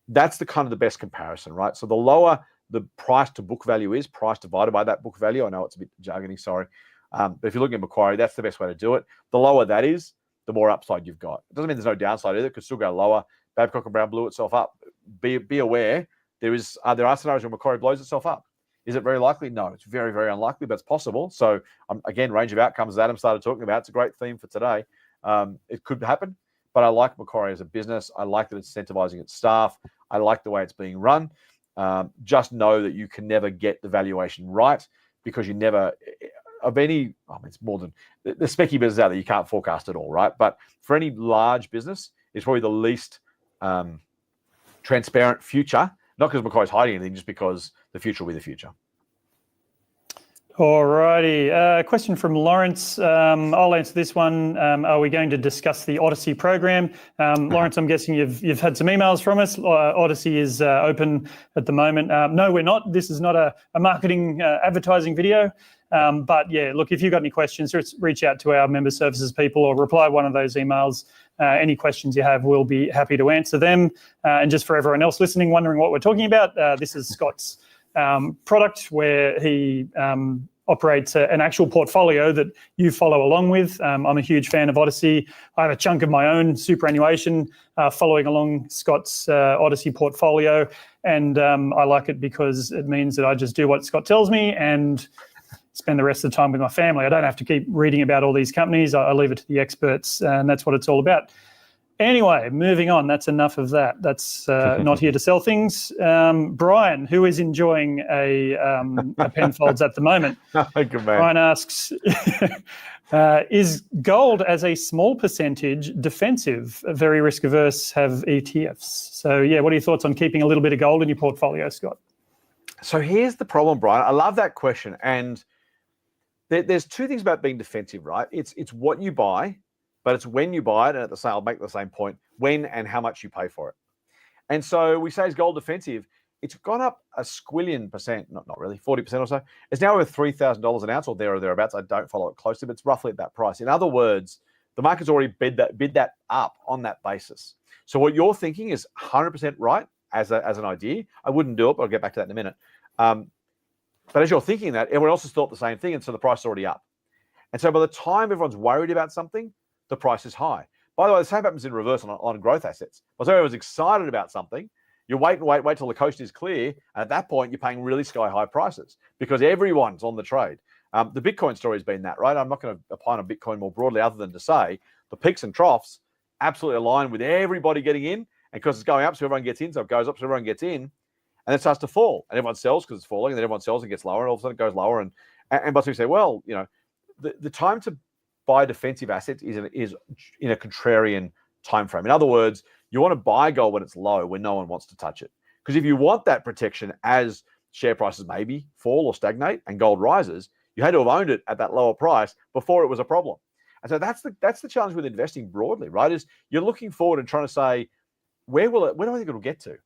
That's the kind of the best comparison, right? So the lower the price to book value is, price divided by that book value. I know it's a bit jargony, sorry. But if you're looking at Macquarie, that's the best way to do it. The lower that is, the more upside you've got. It doesn't mean there's no downside either. It could still go lower. Babcock and Brown blew itself up. Be aware there are scenarios where Macquarie blows itself up. Is it very likely? No, it's very, very unlikely, but it's possible. So again, range of outcomes, as Adam started talking about, it's a great theme for today. It could happen, but I like Macquarie as a business. I like that it's incentivizing its staff. I like the way it's being run. Just know that you can never get the valuation right because you never, it's more than, the specky business out there, you can't forecast it all, right? But for any large business, it's probably the least transparent future Not because Macquarie's hiding anything, just because the future will be the future. Alrighty, question from Lawrence. I'll answer this one. Are we going to discuss the Odyssey program? Lawrence, I'm guessing you've had some emails from us. Odyssey is open at the moment. No, we're not. This is not a marketing advertising video. But yeah, look, if you've got any questions, just reach out to our member services people or reply one of those emails. Any questions you have, we'll be happy to answer them. And just for everyone else listening, wondering what we're talking about, this is Scott's product where he operates an actual portfolio that you follow along with. I'm a huge fan of Odyssey. I have a chunk of my own superannuation following along Scott's Odyssey portfolio, and I like it because it means that I just do what Scott tells me and spend the rest of the time with my family. I don't have to keep reading about all these companies. I leave it to the experts, and that's what it's all about. Anyway, moving on. That's enough of that. That's not here to sell things. Brian, who is enjoying a Penfolds at the moment, Good man. Brian asks, is gold as a small percentage defensive? Very risk averse, have ETFs. So yeah, what are your thoughts on keeping a little bit of gold in your portfolio, Scott? So here's the problem, Brian. I love that question. And there's two things about being defensive, right? It's what you buy, but it's when you buy it. And at the same, I'll make the same point, when and how much you pay for it. And so we say, is gold defensive? It's gone up a squillion percent, not really, 40% or so. It's now over $3,000 an ounce or there or thereabouts. I don't follow it closely, but it's roughly at that price. In other words, the market's already bid that up on that basis. So what you're thinking is 100% right as an idea. I wouldn't do it, but I'll get back to that in a minute. But as you're thinking that, everyone else has thought the same thing, and so the price is already up. And so by the time everyone's worried about something, the price is high. By the way, the same happens in reverse on growth assets. By the time everyone's excited about something, you wait till the coast is clear, and at that point, you're paying really sky-high prices because everyone's on the trade. The Bitcoin story has been that, right? I'm not going to opine on Bitcoin more broadly other than to say the peaks and troughs absolutely align with everybody getting in, and because it's going up, so everyone gets in, so it goes up, so everyone gets in, and it starts to fall, and everyone sells because it's falling, and then everyone sells and gets lower, and all of a sudden it goes lower, and by the time you say, well, you know, the time to buy defensive assets is in a contrarian time frame. In other words, you want to buy gold when it's low, when no one wants to touch it. Because if you want that protection as share prices maybe fall or stagnate and gold rises, you had to have owned it at that lower price before it was a problem. And so that's the challenge with investing broadly, right? Is you're looking forward and trying to say, where do I think it'll get to?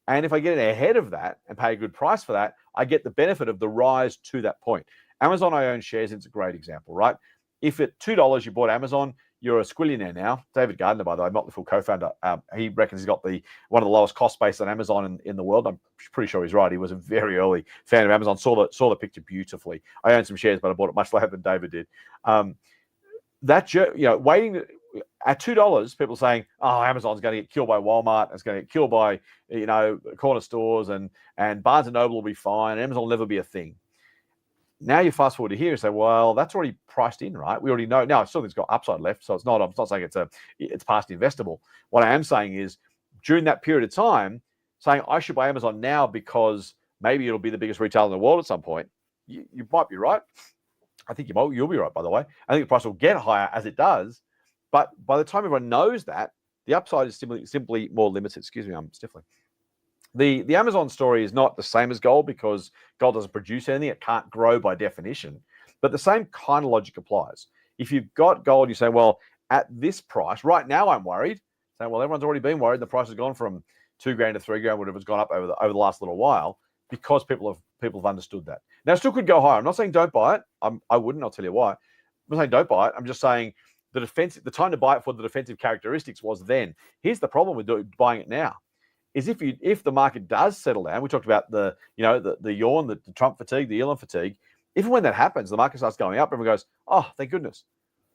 And if I get ahead of that and pay a good price for that, I get the benefit of the rise to that point. Amazon, I own shares. It's a great example, right? If at $2 you bought Amazon, you're a squillionaire now. David Gardner, by the way, Motley Fool co-founder, he reckons he's got one of the lowest cost base on Amazon in the world. I'm pretty sure he's right. He was a very early fan of Amazon. Saw the picture beautifully. I own some shares, but I bought it much later than David did. Waiting at $2, people saying, "Oh, Amazon's going to get killed by Walmart. It's going to get killed by corner stores, and Barnes and Noble will be fine. And Amazon will never be a thing." Now you fast forward to here and say, well, that's already priced in, right? We already know. Now, I still think it's got upside left, so I'm not saying it's past investable. What I am saying is, during that period of time, saying I should buy Amazon now because maybe it'll be the biggest retailer in the world at some point, you might be right. I think you'll be right, by the way. I think the price will get higher as it does, but by the time everyone knows that, the upside is simply more limited. Excuse me, I'm sniffling. The Amazon story is not the same as gold because gold doesn't produce anything. It can't grow by definition. But the same kind of logic applies. If you've got gold, you say, well, at this price, right now I'm worried. Saying, well, everyone's already been worried. The price has gone from $2,000 to $3,000, whatever it's gone up over the last little while, because people have understood that. Now, it still could go higher. I'm not saying don't buy it. I wouldn't. I'll tell you why. I'm not saying don't buy it. I'm just saying the time to buy it for the defensive characteristics was then. Here's the problem with buying it now. Is if the market does settle down, we talked about the yawn, the Trump fatigue, the Elon fatigue. If and when that happens, the market starts going up, everyone goes, oh, thank goodness.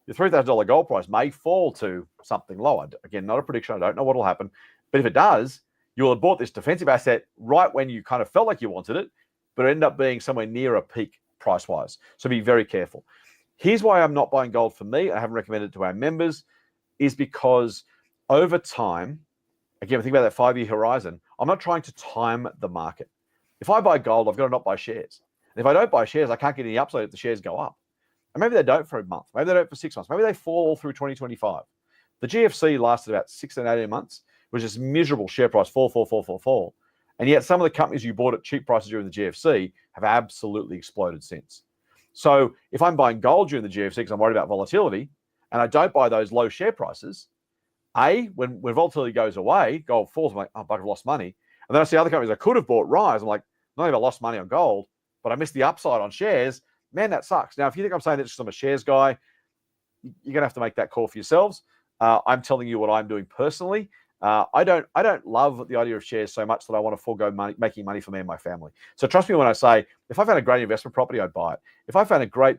Your $3,000 gold price may fall to something lower. Again, not a prediction. I don't know what will happen. But if it does, you'll have bought this defensive asset right when you kind of felt like you wanted it, but it ended up being somewhere near a peak price-wise. So be very careful. Here's why I'm not buying gold for me. I haven't recommended it to our members, is because over time, again, think about that 5-year horizon. I'm not trying to time the market. If I buy gold, I've got to not buy shares. And if I don't buy shares, I can't get any upside if the shares go up. And maybe they don't for a month. Maybe they don't for 6 months. Maybe they fall all through 2025. The GFC lasted about 6 and 18 months, which is miserable share price fall. And yet some of the companies you bought at cheap prices during the GFC have absolutely exploded since. So if I'm buying gold during the GFC because I'm worried about volatility, and I don't buy those low share prices, when volatility goes away, gold falls, I'm like, oh, but I've lost money. And then I see other companies I could have bought rise. I'm like, not only have I lost money on gold, but I missed the upside on shares. Man, that sucks. Now, if you think I'm saying that just because I'm a shares guy, you're going to have to make that call for yourselves. I'm telling you what I'm doing personally. I don't love the idea of shares so much that I want to forego making money for me and my family. So trust me when I say, if I found a great investment property, I'd buy it. If I found a great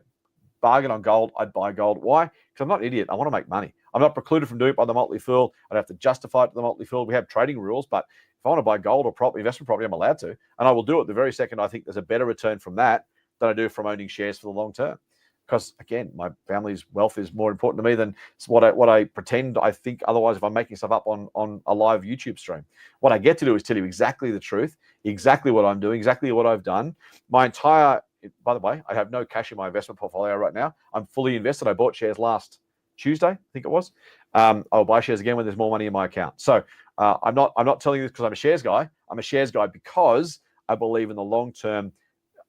bargain on gold, I'd buy gold. Why? Because I'm not an idiot. I want to make money. I'm not precluded from doing it by the Motley Fool. I'd have to justify it to the Motley Fool. We have trading rules, but if I want to buy gold or investment property, I'm allowed to. And I will do it the very second I think there's a better return from that than I do from owning shares for the long term. Because again, my family's wealth is more important to me than what I pretend I think otherwise if I'm making stuff up on a live YouTube stream. What I get to do is tell you exactly the truth, exactly what I'm doing, exactly what I've done. By the way, I have no cash in my investment portfolio right now. I'm fully invested. I bought shares last Tuesday, I think it was. I'll buy shares again when there's more money in my account. So I'm not telling you this because I'm a shares guy. I'm a shares guy because I believe in the long term,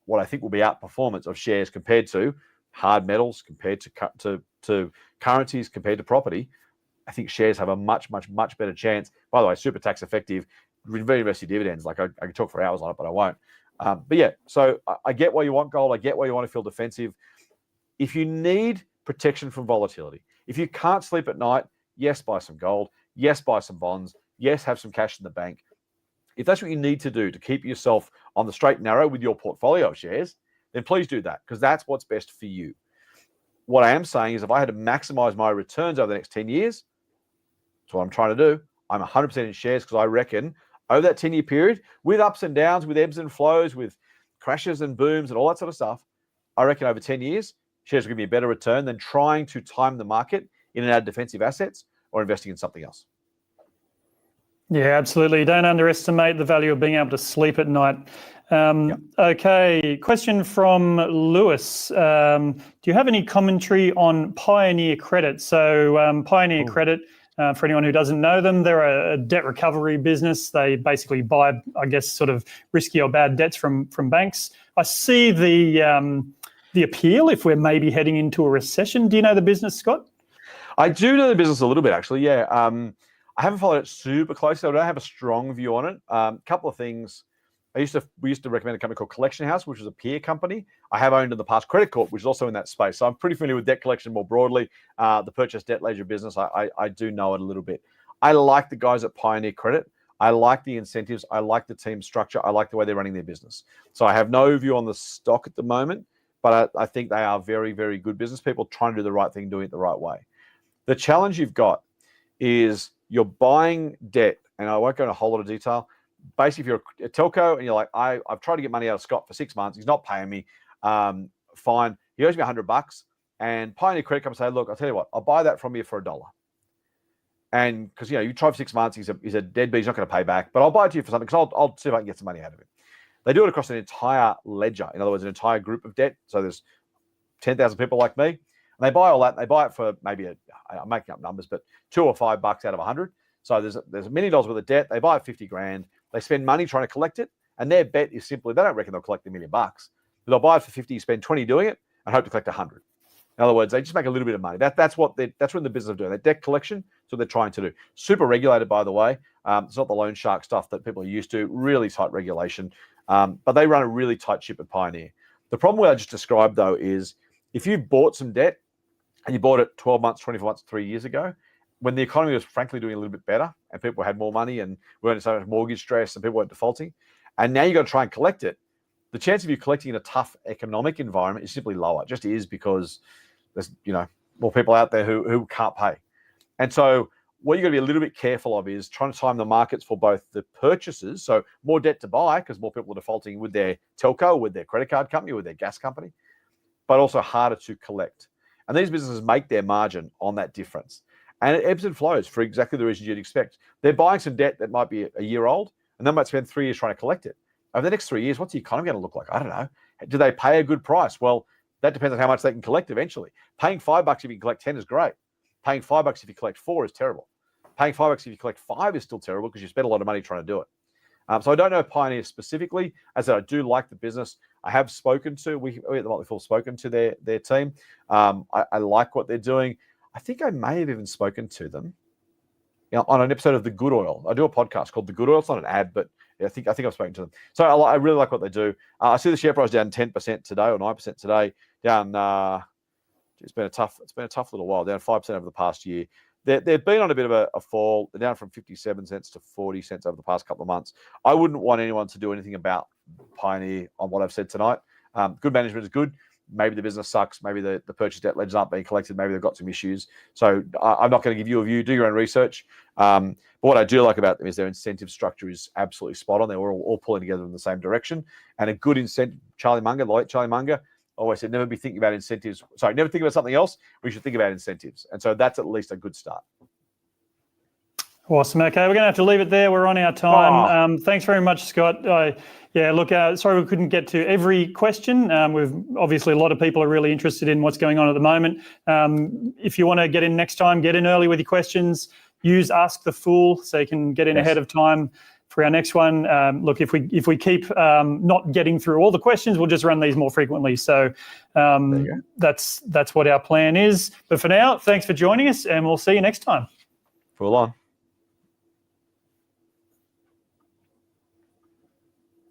what I think will be outperformance of shares compared to hard metals, compared to currencies, compared to property. I think shares have a much better chance. By the way, super tax effective, reinvest your dividends. Like I could talk for hours on it, but I won't. But yeah, so I get why you want gold. I get why you want to feel defensive. If you need protection from volatility, if you can't sleep at night, yes, buy some gold. Yes, buy some bonds. Yes, have some cash in the bank. If that's what you need to do to keep yourself on the straight and narrow with your portfolio of shares, then please do that because that's what's best for you. What I am saying is if I had to maximize my returns over the next 10 years, that's what I'm trying to do. I'm 100% in shares because I reckon over that 10-year period, with ups and downs, with ebbs and flows, with crashes and booms and all that sort of stuff, I reckon over 10 years, shares will give me a better return than trying to time the market in and out of defensive assets or investing in something else. Yeah, absolutely. Don't underestimate the value of being able to sleep at night. Okay, question from Lewis. Do you have any commentary on Pioneer Credit? So Pioneer Credit, for anyone who doesn't know them, they're a debt recovery business. They basically buy, I guess, sort of risky or bad debts from banks. I see the appeal if we're maybe heading into a recession. Do you know the business, Scott? I do know the business a little bit, actually, yeah. I haven't followed it super closely. I don't have a strong view on it. A couple of things. We used to recommend a company called Collection House, which is a peer company. I have owned in the past Credit Corp, which is also in that space. So I'm pretty familiar with debt collection more broadly. The purchase debt ledger business, I do know it a little bit. I like the guys at Pioneer Credit. I like the incentives. I like the team structure. I like the way they're running their business. So I have no view on the stock at the moment, but I think they are very, very good business people trying to do the right thing, doing it the right way. The challenge you've got is you're buying debt, and I won't go into a whole lot of detail. Basically, if you're a telco and you're like, I've tried to get money out of Scott for 6 months, he's not paying me. Fine, he owes me $100, and Pioneer Credit comes and say, look, I'll tell you what, I'll buy that from you for $1. And because you tried for 6 months, he's a deadbeat, he's not going to pay back, but I'll buy it to you for something because I'll see if I can get some money out of it. They do it across an entire ledger, in other words, an entire group of debt. So there's 10,000 people like me. And they buy all that. And they buy it for maybe I'm making up numbers, but $2 or $5 out of 100. So there's $1 million worth of debt. They buy it 50 grand. They spend money trying to collect it, and their bet is simply they don't reckon they'll collect $1 million. But they'll buy it for 50, spend 20 doing it, and hope to collect 100. In other words, they just make a little bit of money. That's what they're in the business of doing. That debt collection. That's what they're trying to do. Super regulated, by the way. It's not the loan shark stuff that people are used to. Really tight regulation, but they run a really tight ship at Pioneer. The problem what I just described though is if you bought some debt, and you bought it 12 months, 24 months, 3 years ago, when the economy was frankly doing a little bit better and people had more money and we weren't so much mortgage stress and people weren't defaulting, and now you've got to try and collect it, the chance of you collecting in a tough economic environment is simply lower. It just is because there's more people out there who can't pay. And so what you've got to be a little bit careful of is trying to time the markets for both the purchases, so more debt to buy because more people are defaulting with their telco, with their credit card company, with their gas company, but also harder to collect. And these businesses make their margin on that difference. And it ebbs and flows for exactly the reasons you'd expect. They're buying some debt that might be a year old, and they might spend 3 years trying to collect it. Over the next 3 years, what's the economy going to look like? I don't know. Do they pay a good price? Well, that depends on how much they can collect eventually. Paying $5 if you can collect 10 is great. Paying $5 if you collect 4 is terrible. Paying $5 if you collect 5 is still terrible because you spent a lot of money trying to do it. So I don't know Pioneer specifically. As I said, I do like the business. I have spoken to, we at the Motley Fool spoken to their team. I like what they're doing. I think I may have even spoken to them, on an episode of The Good Oil. I do a podcast called The Good Oil. It's not an ad, but I think I've spoken to them. So I really like what they do. I see the share price down 10% today, or 9% today. Down. It's been a tough little while. Down 5% over the past year. They've been on a bit of a fall. They're down from 57 cents to 40 cents over the past couple of months. I wouldn't want anyone to do anything about Pioneer on what I've said tonight. Good management is good. Maybe the business sucks. Maybe the purchase debt ledgers aren't being collected. Maybe they've got some issues. So I'm not going to give you a view. Do your own research. But what I do like about them is their incentive structure is absolutely spot on. They're all pulling together in the same direction. And a good incentive, Charlie Munger, the late Charlie Munger, always said, never be thinking about incentives. Sorry, never think about something else. We should think about incentives. And so that's at least a good start. Awesome. Okay, we're going to have to leave it there. We're on our time. Thanks very much, Scott. Sorry we couldn't get to every question. We've obviously a lot of people are really interested in what's going on at the moment. If you want to get in next time, get in early with your questions. Use Ask the Fool so you can get in ahead of time for our next one. Look, if we keep not getting through all the questions, we'll just run these more frequently. So that's what our plan is. But for now, thanks for joining us, and we'll see you next time. Full on.